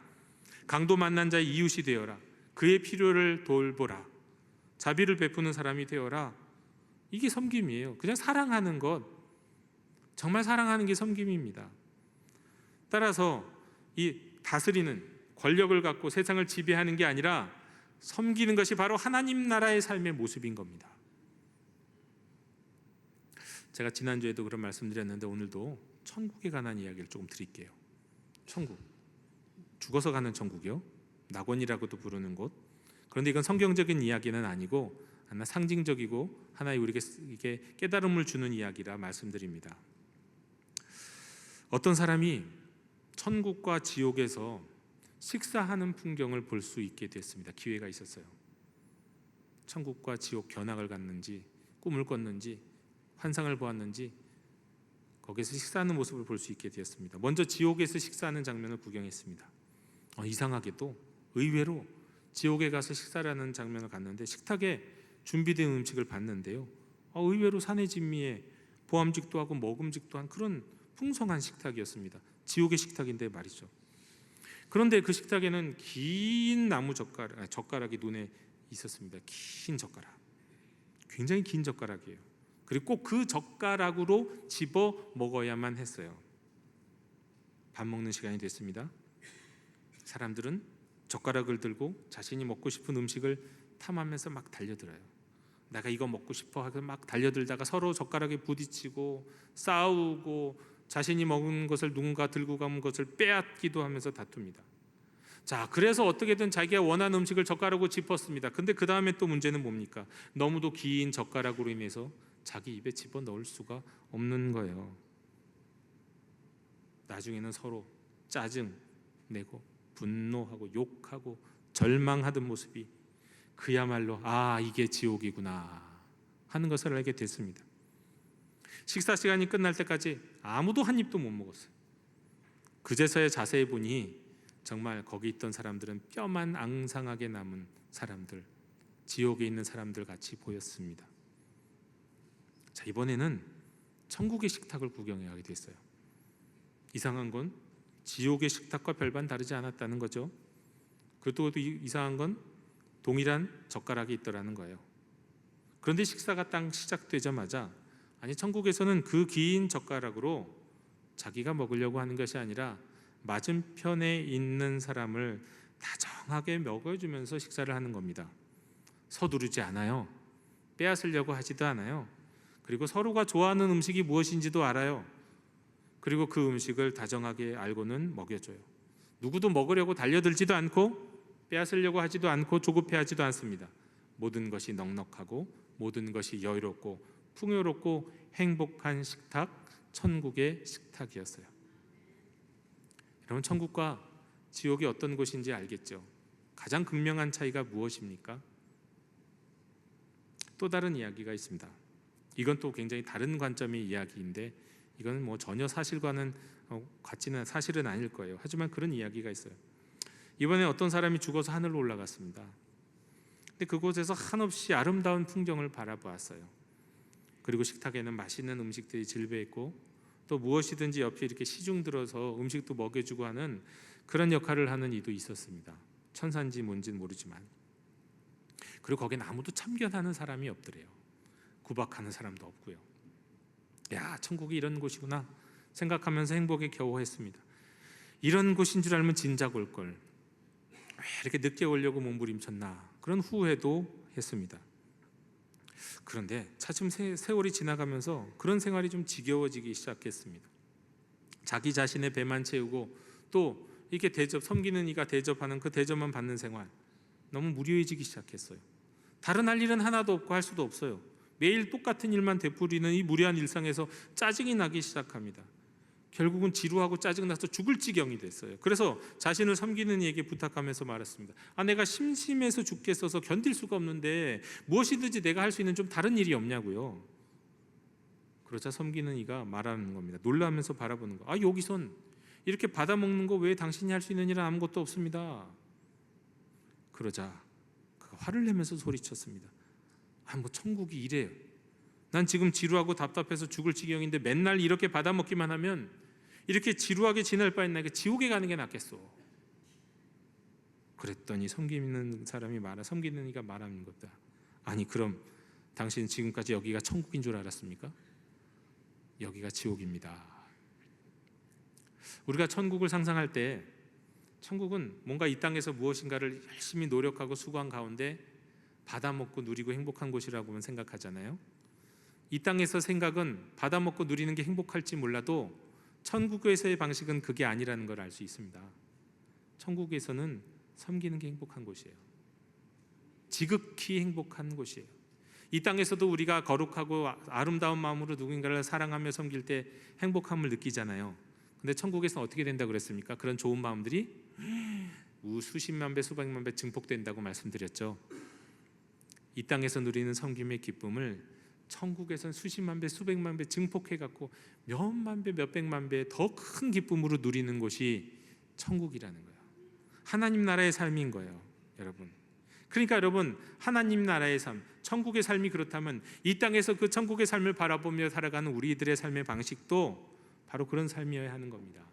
강도 만난 자의 이웃이 되어라. 그의 필요를 돌보라. 자비를 베푸는 사람이 되어라. 이게 섬김이에요. 그냥 사랑하는 것, 정말 사랑하는 게 섬김입니다. 따라서 이 다스리는 권력을 갖고 세상을 지배하는 게 아니라 섬기는 것이 바로 하나님 나라의 삶의 모습인 겁니다. 제가 지난주에도 그런 말씀드렸는데 오늘도 천국에 관한 이야기를 조금 드릴게요. 천국, 죽어서 가는 천국이요, 낙원이라고도 부르는 곳. 그런데 이건 성경적인 이야기는 아니고 하나 상징적이고 하나의 우리에게 깨달음을 주는 이야기라 말씀드립니다. 어떤 사람이 천국과 지옥에서 식사하는 풍경을 볼 수 있게 됐습니다. 기회가 있었어요. 천국과 지옥 견학을 갔는지 꿈을 꿨는지 환상을 보았는지 거기서 식사하는 모습을 볼 수 있게 되었습니다. 먼저 지옥에서 식사하는 장면을 구경했습니다. 이상하게도 의외로 지옥에 가서 식사를 하는 장면을 갔는데 식탁에 준비된 음식을 봤는데요, 의외로 산의 진미에 보암직도 하고 먹음직도 한 그런 풍성한 식탁이었습니다. 지옥의 식탁인데 말이죠. 그런데 그 식탁에는 긴 나무 젓가락이 눈에 있었습니다. 긴 젓가락, 굉장히 긴 젓가락이에요. 그리고 꼭 그 젓가락으로 집어 먹어야만 했어요. 밥 먹는 시간이 됐습니다. 사람들은 젓가락을 들고 자신이 먹고 싶은 음식을 탐하면서 막 달려들어요. 내가 이거 먹고 싶어 하고 막 달려들다가 서로 젓가락에 부딪히고 싸우고 자신이 먹은 것을 누군가 들고 가는 것을 빼앗기도 하면서 다툽니다. 자, 그래서 어떻게든 자기가 원하는 음식을 젓가락으로 짚었습니다. 근데 그 다음에 또 문제는 뭡니까? 너무도 긴 젓가락으로 인해서 자기 입에 집어넣을 수가 없는 거예요. 나중에는 서로 짜증 내고 분노하고 욕하고 절망하던 모습이 그야말로 이게 지옥이구나 하는 것을 알게 됐습니다. 식사 시간이 끝날 때까지 아무도 한 입도 못 먹었어요. 그제서야 자세히 보니 정말 거기 있던 사람들은 뼈만 앙상하게 남은 사람들, 지옥에 있는 사람들 같이 보였습니다. 자, 이번에는 천국의 식탁을 구경해 가게 됐어요. 이상한 건 지옥의 식탁과 별반 다르지 않았다는 거죠. 그것도 이상한 건 동일한 젓가락이 있더라는 거예요. 그런데 식사가 딱 시작되자마자 천국에서는 그 긴 젓가락으로 자기가 먹으려고 하는 것이 아니라 맞은편에 있는 사람을 다정하게 먹여주면서 식사를 하는 겁니다. 서두르지 않아요. 빼앗으려고 하지도 않아요. 그리고 서로가 좋아하는 음식이 무엇인지도 알아요. 그리고 그 음식을 다정하게 알고는 먹여줘요. 누구도 먹으려고 달려들지도 않고 빼앗으려고 하지도 않고 조급해하지도 않습니다. 모든 것이 넉넉하고 모든 것이 여유롭고 풍요롭고 행복한 식탁, 천국의 식탁이었어요. 여러분, 천국과 지옥이 어떤 곳인지 알겠죠? 가장 극명한 차이가 무엇입니까? 또 다른 이야기가 있습니다. 이건 또 굉장히 다른 관점의 이야기인데 이건 전혀 사실과는 같지는 사실은 아닐 거예요. 하지만 그런 이야기가 있어요. 이번에 어떤 사람이 죽어서 하늘로 올라갔습니다. 근데 그곳에서 한없이 아름다운 풍경을 바라보았어요. 그리고 식탁에는 맛있는 음식들이 질배했고 또 무엇이든지 옆에 이렇게 시중 들어서 음식도 먹여주고 하는 그런 역할을 하는 이도 있었습니다. 천사인지 뭔지는 모르지만. 그리고 거기는 아무도 참견하는 사람이 없더래요. 구박하는 사람도 없고요. 야, 천국이 이런 곳이구나 생각하면서 행복에 겨워했습니다. 이런 곳인 줄 알면 진작 올걸, 왜 이렇게 늦게 오려고 몸부림쳤나, 그런 후회도 했습니다. 그런데 차츰 세월이 지나가면서 그런 생활이 좀 지겨워지기 시작했습니다. 자기 자신의 배만 채우고 또 이렇게 섬기는 이가 대접하는 그 대접만 받는 생활, 너무 무료해지기 시작했어요. 다른 할 일은 하나도 없고 할 수도 없어요. 매일 똑같은 일만 되풀이는 이 무료한 일상에서 짜증이 나기 시작합니다. 결국은 지루하고 짜증나서 죽을 지경이 됐어요. 그래서 자신을 섬기는 이에게 부탁하면서 말했습니다. 내가 심심해서 죽겠어서 견딜 수가 없는데 무엇이든지 내가 할 수 있는 좀 다른 일이 없냐고요. 그러자 섬기는 이가 말하는 겁니다. 놀라면서 바라보는 거. 여기선 이렇게 받아먹는 거 외에 당신이 할 수 있는 일은 아무것도 없습니다. 그러자 그가 화를 내면서 소리쳤습니다. 뭐 천국이 이래요. 난 지금 지루하고 답답해서 죽을 지경인데 맨날 이렇게 받아먹기만 하면 이렇게 지루하게 지낼 바엔 나에게 지옥에 가는 게 낫겠소. 그랬더니 섬기는 사람이 섬기는 이가 말하는 것다. 아니 그럼 당신 지금까지 여기가 천국인 줄 알았습니까? 여기가 지옥입니다. 우리가 천국을 상상할 때 천국은 뭔가 이 땅에서 무엇인가를 열심히 노력하고 수고한 가운데 받아먹고 누리고 행복한 곳이라고만 생각하잖아요. 이 땅에서 생각은 받아먹고 누리는 게 행복할지 몰라도 천국에서의 방식은 그게 아니라는 걸 알 수 있습니다. 천국에서는 섬기는 게 행복한 곳이에요. 지극히 행복한 곳이에요. 이 땅에서도 우리가 거룩하고 아름다운 마음으로 누군가를 사랑하며 섬길 때 행복함을 느끼잖아요. 근데 천국에서는 어떻게 된다고 그랬습니까? 그런 좋은 마음들이 수십만 배 수백만 배 증폭된다고 말씀드렸죠. 이 땅에서 누리는 섬김의 기쁨을 천국에선 수십만 배 수백만 배 증폭해갖고 몇만 배 몇백만 배 더 큰 기쁨으로 누리는 곳이 천국이라는 거예요. 하나님 나라의 삶인 거예요, 여러분. 그러니까 여러분, 하나님 나라의 삶, 천국의 삶이 그렇다면 이 땅에서 그 천국의 삶을 바라보며 살아가는 우리들의 삶의 방식도 바로 그런 삶이어야 하는 겁니다.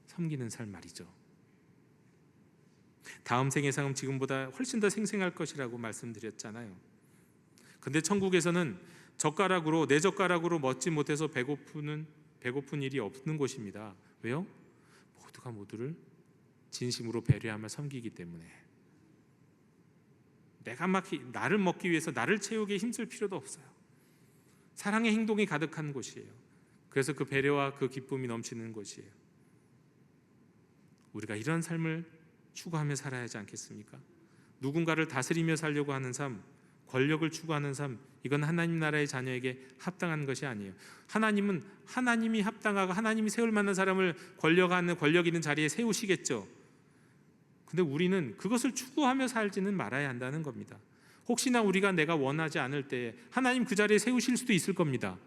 섬기는 삶 말이죠. 다음 생의 삶은 지금보다 훨씬 더 생생할 것이라고 말씀드렸잖아요. 근데 천국에서는 내 젓가락으로 먹지 못해서 배고픈 일이 없는 곳입니다. 왜요? 모두가 모두를 진심으로 배려하며 섬기기 때문에. 내가 나를 먹기 위해서 나를 채우기에 힘쓸 필요도 없어요. 사랑의 행동이 가득한 곳이에요. 그래서 그 배려와 그 기쁨이 넘치는 곳이에요. 우리가 이런 삶을 추구하며 살아야 하지 않겠습니까? 누군가를 다스리며 살려고 하는 삶, 권력을 추구하는 삶, 이건 하나님 나라의 자녀에게 합당한 것이 아니에요. 하나님은 하나님이 합당하고 하나님이 세울 만한 사람을 권력 있는 자리에 세우시겠죠. 근데 우리는 그것을 추구하며 살지는 말아야 한다는 겁니다. 혹시나 내가 원하지 않을 때 하나님 그 자리에 세우실 수도 있을 겁니다.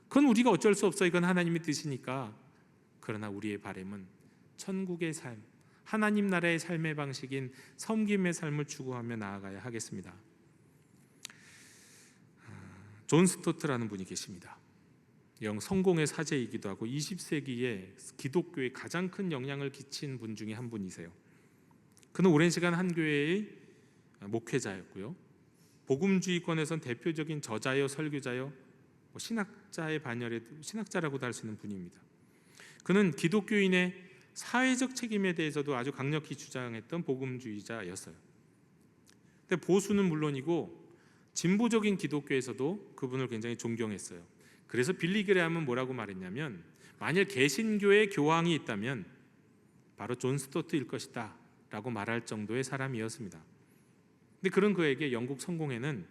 그건 우리가 어쩔 수 없어요. 이건 하나님의 뜻이니까. 그러나 우리의 바람은 천국의 삶, 하나님 나라의 삶의 방식인 섬김의 삶을 추구하며 나아가야 하겠습니다. 존 스토트라는 분이 계십니다. 성공의 사제이기도 하고 20세기에 기독교에 가장 큰 영향을 끼친 분 중에 한 분이세요. 그는 오랜 시간 한 교회의 목회자였고요. 복음주의권에선 대표적인 저자요, 설교자요, 신학자의 반열에 신학자라고도 할 수 있는 분입니다. 그는 기독교인의 사회적 책임에 대해서도 아주 강력히 주장했던 복음주의자였어요. 근데 보수는 물론이고 진보적인 기독교에서도 그분을 굉장히 존경했어요. 그래서 빌리 그레함은 뭐라고 말했냐면, 만일 개신교에 교황이 있다면 바로 존 스토트일 것이다 라고 말할 정도의 사람이었습니다. 근데 그런 그에게 영국 성공회는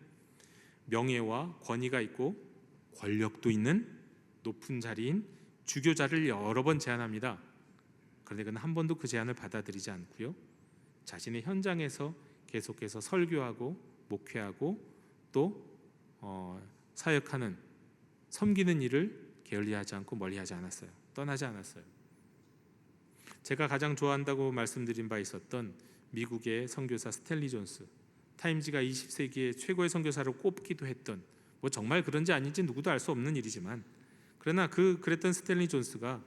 명예와 권위가 있고 권력도 있는 높은 자리인 주교자를 여러 번 제안합니다. 그런데 그는 한 번도 그 제안을 받아들이지 않고요, 자신의 현장에서 계속해서 설교하고 목회하고 또 사역하는, 섬기는 일을 게을리하지 않고 멀리하지 않았어요. 떠나지 않았어요. 제가 가장 좋아한다고 말씀드린 바 있었던 미국의 선교사 스탠리 존스, 타임즈가 20세기의 최고의 선교사로 꼽기도 했던, 정말 그런지 아닌지 누구도 알 수 없는 일이지만, 그러나 그랬던 스탠리 존스가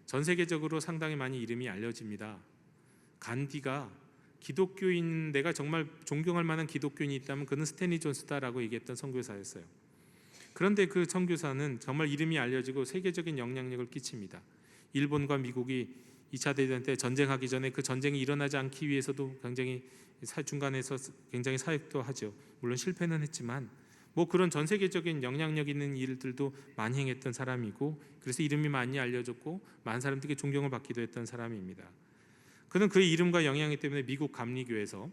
전 세계적으로 상당히 많이 이름이 알려집니다. 간디가 기독교인, 내가 정말 존경할 만한 기독교인이 있다면 그는 스탠리 존스다라고 얘기했던 선교사였어요. 그런데 그 선교사는 정말 이름이 알려지고 세계적인 영향력을 끼칩니다. 일본과 미국이 2차 대전 때 전쟁하기 전에 그 전쟁이 일어나지 않기 위해서도 굉장히 중간에서 굉장히 사역도 하죠. 물론 실패는 했지만 그런 전 세계적인 영향력 있는 일들도 많이 행했던 사람이고, 그래서 이름이 많이 알려졌고 많은 사람들에게 존경을 받기도 했던 사람입니다. 그는 그의 이름과 영향력 때문에 미국 감리교에서,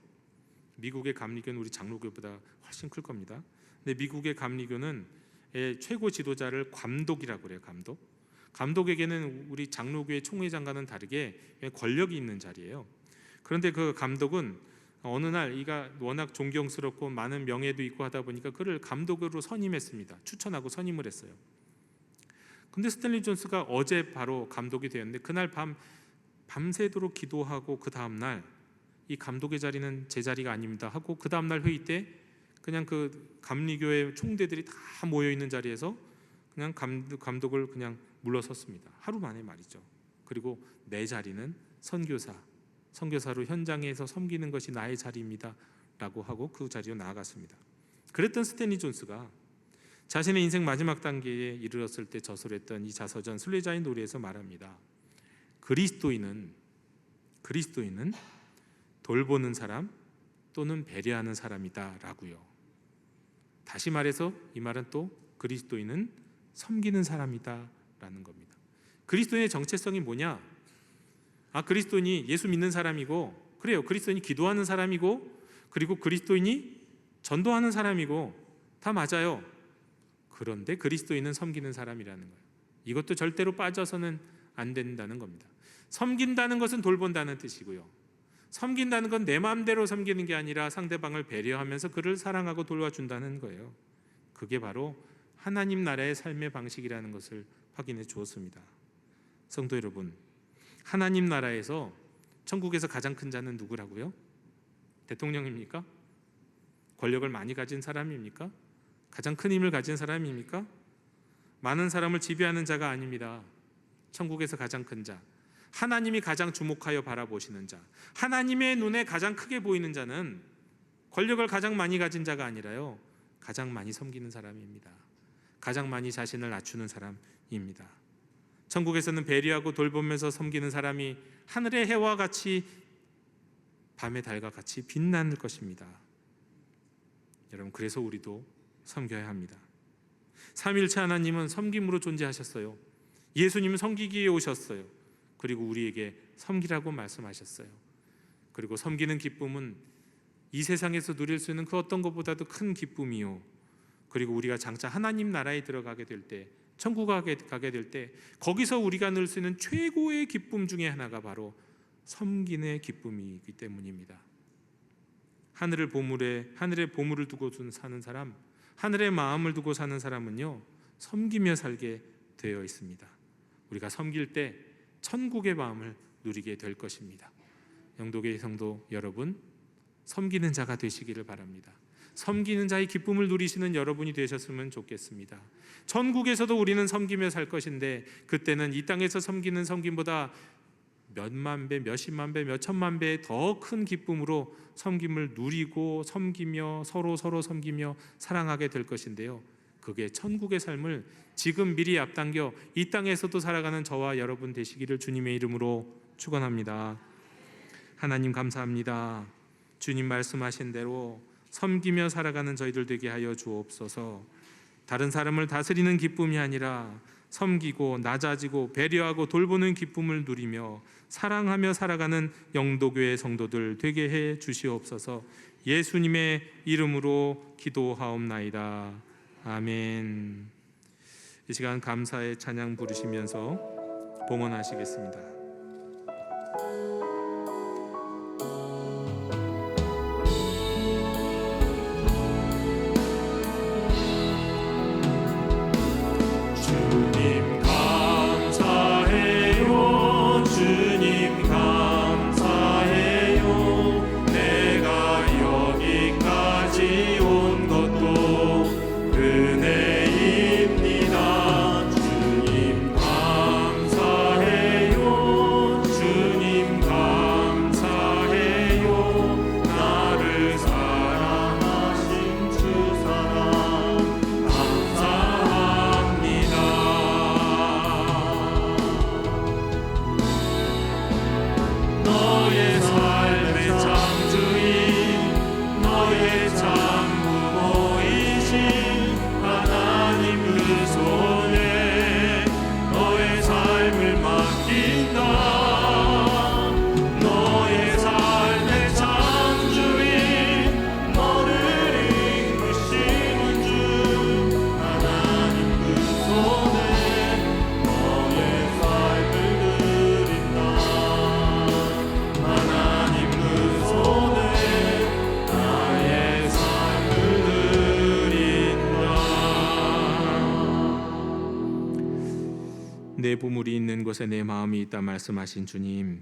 미국의 감리교는 우리 장로교보다 훨씬 클 겁니다. 근데 미국의 감리교는 최고 지도자를 감독이라고 그래요. 감독에게는 우리 장로교의 총회장과는 다르게 권력이 있는 자리예요. 그런데 그 감독은 어느 날 이가 워낙 존경스럽고 많은 명예도 있고 하다 보니까 그를 감독으로 선임했습니다. 추천하고 선임을 했어요. 근데 스탠리 존스가 어제 바로 감독이 되었는데, 그날 밤새도록 기도하고 그 다음 날 이 감독의 자리는 제 자리가 아닙니다 하고 그 다음날 회의 때 그냥 그 감리교회 총대들이 다 모여 있는 자리에서 그냥 감독을 그냥 물러섰습니다. 하루 만에 말이죠. 그리고 내 자리는 선교사로 현장에서 섬기는 것이 나의 자리입니다 라고 하고 그 자리로 나아갔습니다. 그랬던 스탠리 존스가 자신의 인생 마지막 단계에 이르렀을 때 저술했던 이 자서전 순례자의 노래에서 말합니다. 그리스도인은 돌보는 사람 또는 배려하는 사람이다 라고요. 다시 말해서 이 말은 또 그리스도인은 섬기는 사람이다 라는 겁니다. 그리스도인의 정체성이 뭐냐? 그리스도인이 예수 믿는 사람이고, 그래요, 그리스도인이 기도하는 사람이고, 그리고 그리스도인이 전도하는 사람이고, 다 맞아요. 그런데 그리스도인은 섬기는 사람이라는 거예요. 이것도 절대로 빠져서는 안 된다는 겁니다. 섬긴다는 것은 돌본다는 뜻이고요, 섬긴다는 건 내 마음대로 섬기는 게 아니라 상대방을 배려하면서 그를 사랑하고 돌봐준다는 거예요. 그게 바로 하나님 나라의 삶의 방식이라는 것을 확인해 주었습니다. 성도 여러분, 하나님 나라에서 천국에서 가장 큰 자는 누구라고요? 대통령입니까? 권력을 많이 가진 사람입니까? 가장 큰 힘을 가진 사람입니까? 많은 사람을 지배하는 자가 아닙니다. 천국에서 가장 큰 자, 하나님이 가장 주목하여 바라보시는 자, 하나님의 눈에 가장 크게 보이는 자는 권력을 가장 많이 가진 자가 아니라요, 가장 많이 섬기는 사람입니다. 가장 많이 자신을 낮추는 사람입니다. 천국에서는 배려하고 돌보면서 섬기는 사람이 하늘의 해와 같이 밤의 달과 같이 빛나는 것입니다. 여러분, 그래서 우리도 섬겨야 합니다. 삼위일체 하나님은 섬김으로 존재하셨어요. 예수님은 섬기기 위해 오셨어요. 그리고 우리에게 섬기라고 말씀하셨어요. 그리고 섬기는 기쁨은 이 세상에서 누릴 수 있는 그 어떤 것보다도 큰 기쁨이요, 그리고 우리가 장차 하나님 나라에 들어가게 될 때, 천국에 가게 될 때 거기서 우리가 누릴 수 있는 최고의 기쁨 중에 하나가 바로 섬기는 기쁨이기 때문입니다. 하늘의 보물을 두고 사는 사람, 하늘의 마음을 두고 사는 사람은요, 섬기며 살게 되어 있습니다. 우리가 섬길 때 천국의 마음을 누리게 될 것입니다. 영도교회 성도 여러분, 섬기는 자가 되시기를 바랍니다. 섬기는 자의 기쁨을 누리시는 여러분이 되셨으면 좋겠습니다. 천국에서도 우리는 섬기며 살 것인데, 그때는 이 땅에서 섬기는 섬김보다 몇만 배, 몇십만 배, 몇천만 배 더 큰 기쁨으로 섬김을 누리고 섬기며 서로 섬기며 사랑하게 될 것인데요, 그게 천국의 삶을 지금 미리 앞당겨 이 땅에서도 살아가는 저와 여러분 되시기를 주님의 이름으로 축원합니다. 하나님 감사합니다. 주님 말씀하신 대로 섬기며 살아가는 저희들 되게 하여 주옵소서. 다른 사람을 다스리는 기쁨이 아니라 섬기고 낮아지고 배려하고 돌보는 기쁨을 누리며 사랑하며 살아가는 영도교회 성도들 되게 해 주시옵소서. 예수님의 이름으로 기도하옵나이다. 아멘. 이 시간 감사의 찬양 부르시면서 봉헌하시겠습니다. 주님 감사해요, 주님 감사해요. 내가 여기까지 온 것도 은혜입니다. 주님 감사해요, 주님 감사해요. 나를 사랑하신 주 사랑 감사합니다. 너의 삶의 창조인, 너의 참 부모이신 하나님 그 손에 너의 삶을 맡긴다. 너의 삶의 창조인, 너를 이끄시는 주 하나님 그 손에 너의 삶을 드린다. 하나님 그 손에 나의 삶을 드린다. 내 보물이 있는 곳에 내 마음이 있다 말씀하신 주님,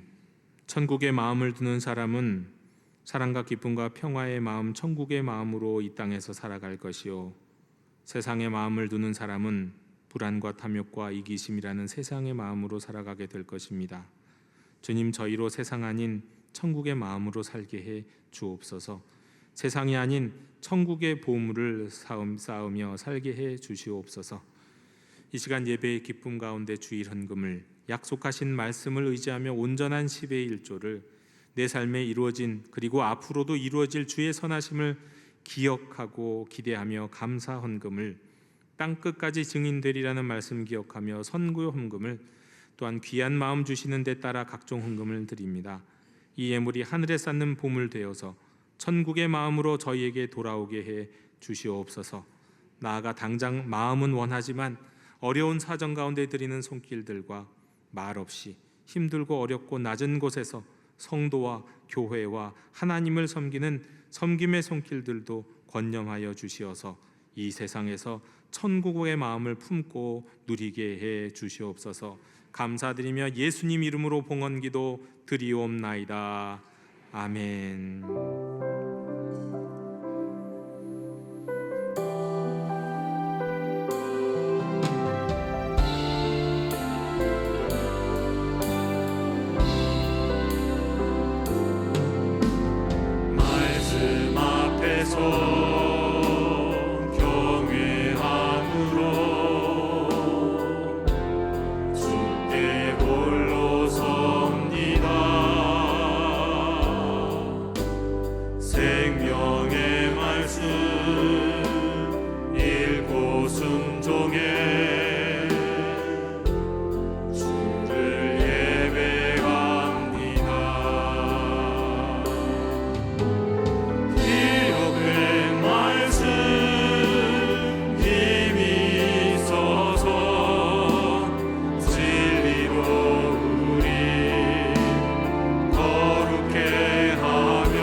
천국에 마음을 두는 사람은 사랑과 기쁨과 평화의 마음, 천국의 마음으로 이 땅에서 살아갈 것이요, 세상의 마음을 두는 사람은 불안과 탐욕과 이기심이라는 세상의 마음으로 살아가게 될 것입니다. 주님, 저희로 세상 아닌 천국의 마음으로 살게 해 주옵소서. 세상이 아닌 천국의 보물을 쌓으며 살게 해 주시옵소서. 이 시간 예배의 기쁨 가운데 주일 헌금을, 약속하신 말씀을 의지하며 온전한 10의 1조를 내 삶에 이루어진 그리고 앞으로도 이루어질 주의 선하심을 기억하고 기대하며 감사 헌금을, 땅끝까지 증인되리라는 말씀 기억하며 선교 헌금을, 또한 귀한 마음 주시는 데 따라 각종 헌금을 드립니다. 이 예물이 하늘에 쌓는 보물 되어서 천국의 마음으로 저희에게 돌아오게 해 주시옵소서. 나아가 당장 마음은 원하지만 어려운 사정 가운데 드리는 손길들과 말없이 힘들고 어렵고 낮은 곳에서 성도와 교회와 하나님을 섬기는 섬김의 손길들도 권념하여 주시어서 이 세상에서 천국의 마음을 품고 누리게 해 주시옵소서. 감사드리며 예수님 이름으로 봉헌기도 드리옵나이다. 아멘. 말씀 앞에서 생명의 말씀 읽고 순종해 주를 예배합니다. 기록된 말씀 힘이 있어서 진리로 우리 거룩해 하며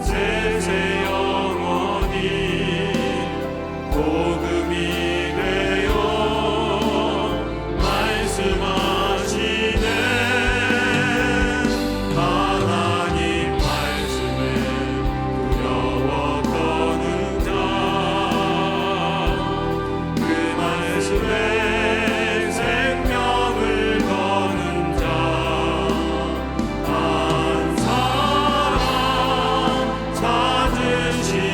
세세 영원히 복음이 되어 말씀하시네. 하나님 말씀에 두려워 떠는 자, 그 말씀에 생명을 거는 자, 한 사람 찾으시는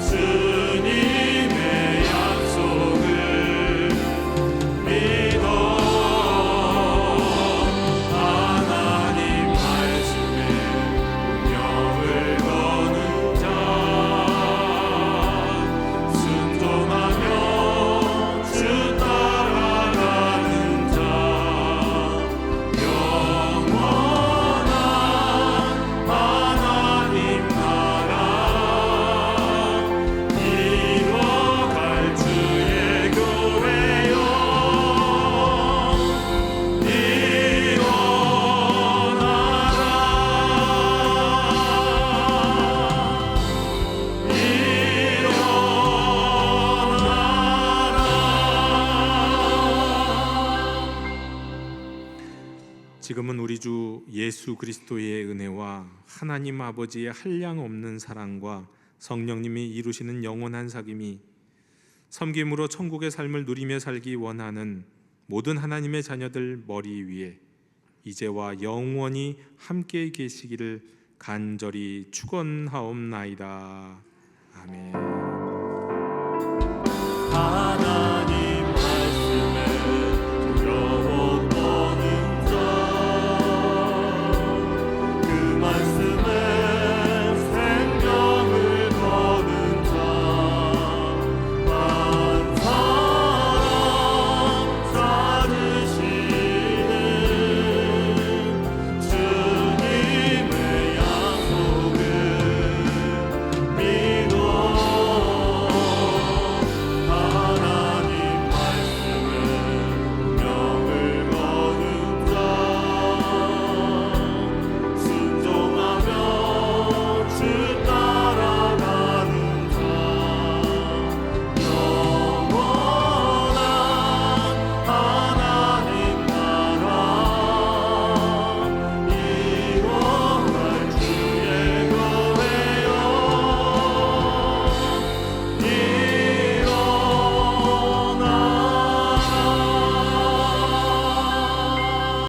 주님의 약속을 믿어 하나님 말씀에 운명을 거는 자, 순종하며 주 따라가는 자, 영원한 하나님 나라 이뤄갈 주의 교회여 지금은 우리 주 예수 그리스도의 은혜와 하나님 아버지의 한량없는 사랑과 성령님이 이루시는 영원한 사귐이 섬김으로 천국의 삶을 누리며 살기 원하는 모든 하나님의 자녀들 머리 위에 이제와 영원히 함께 계시기를 간절히 축원하옵나이다.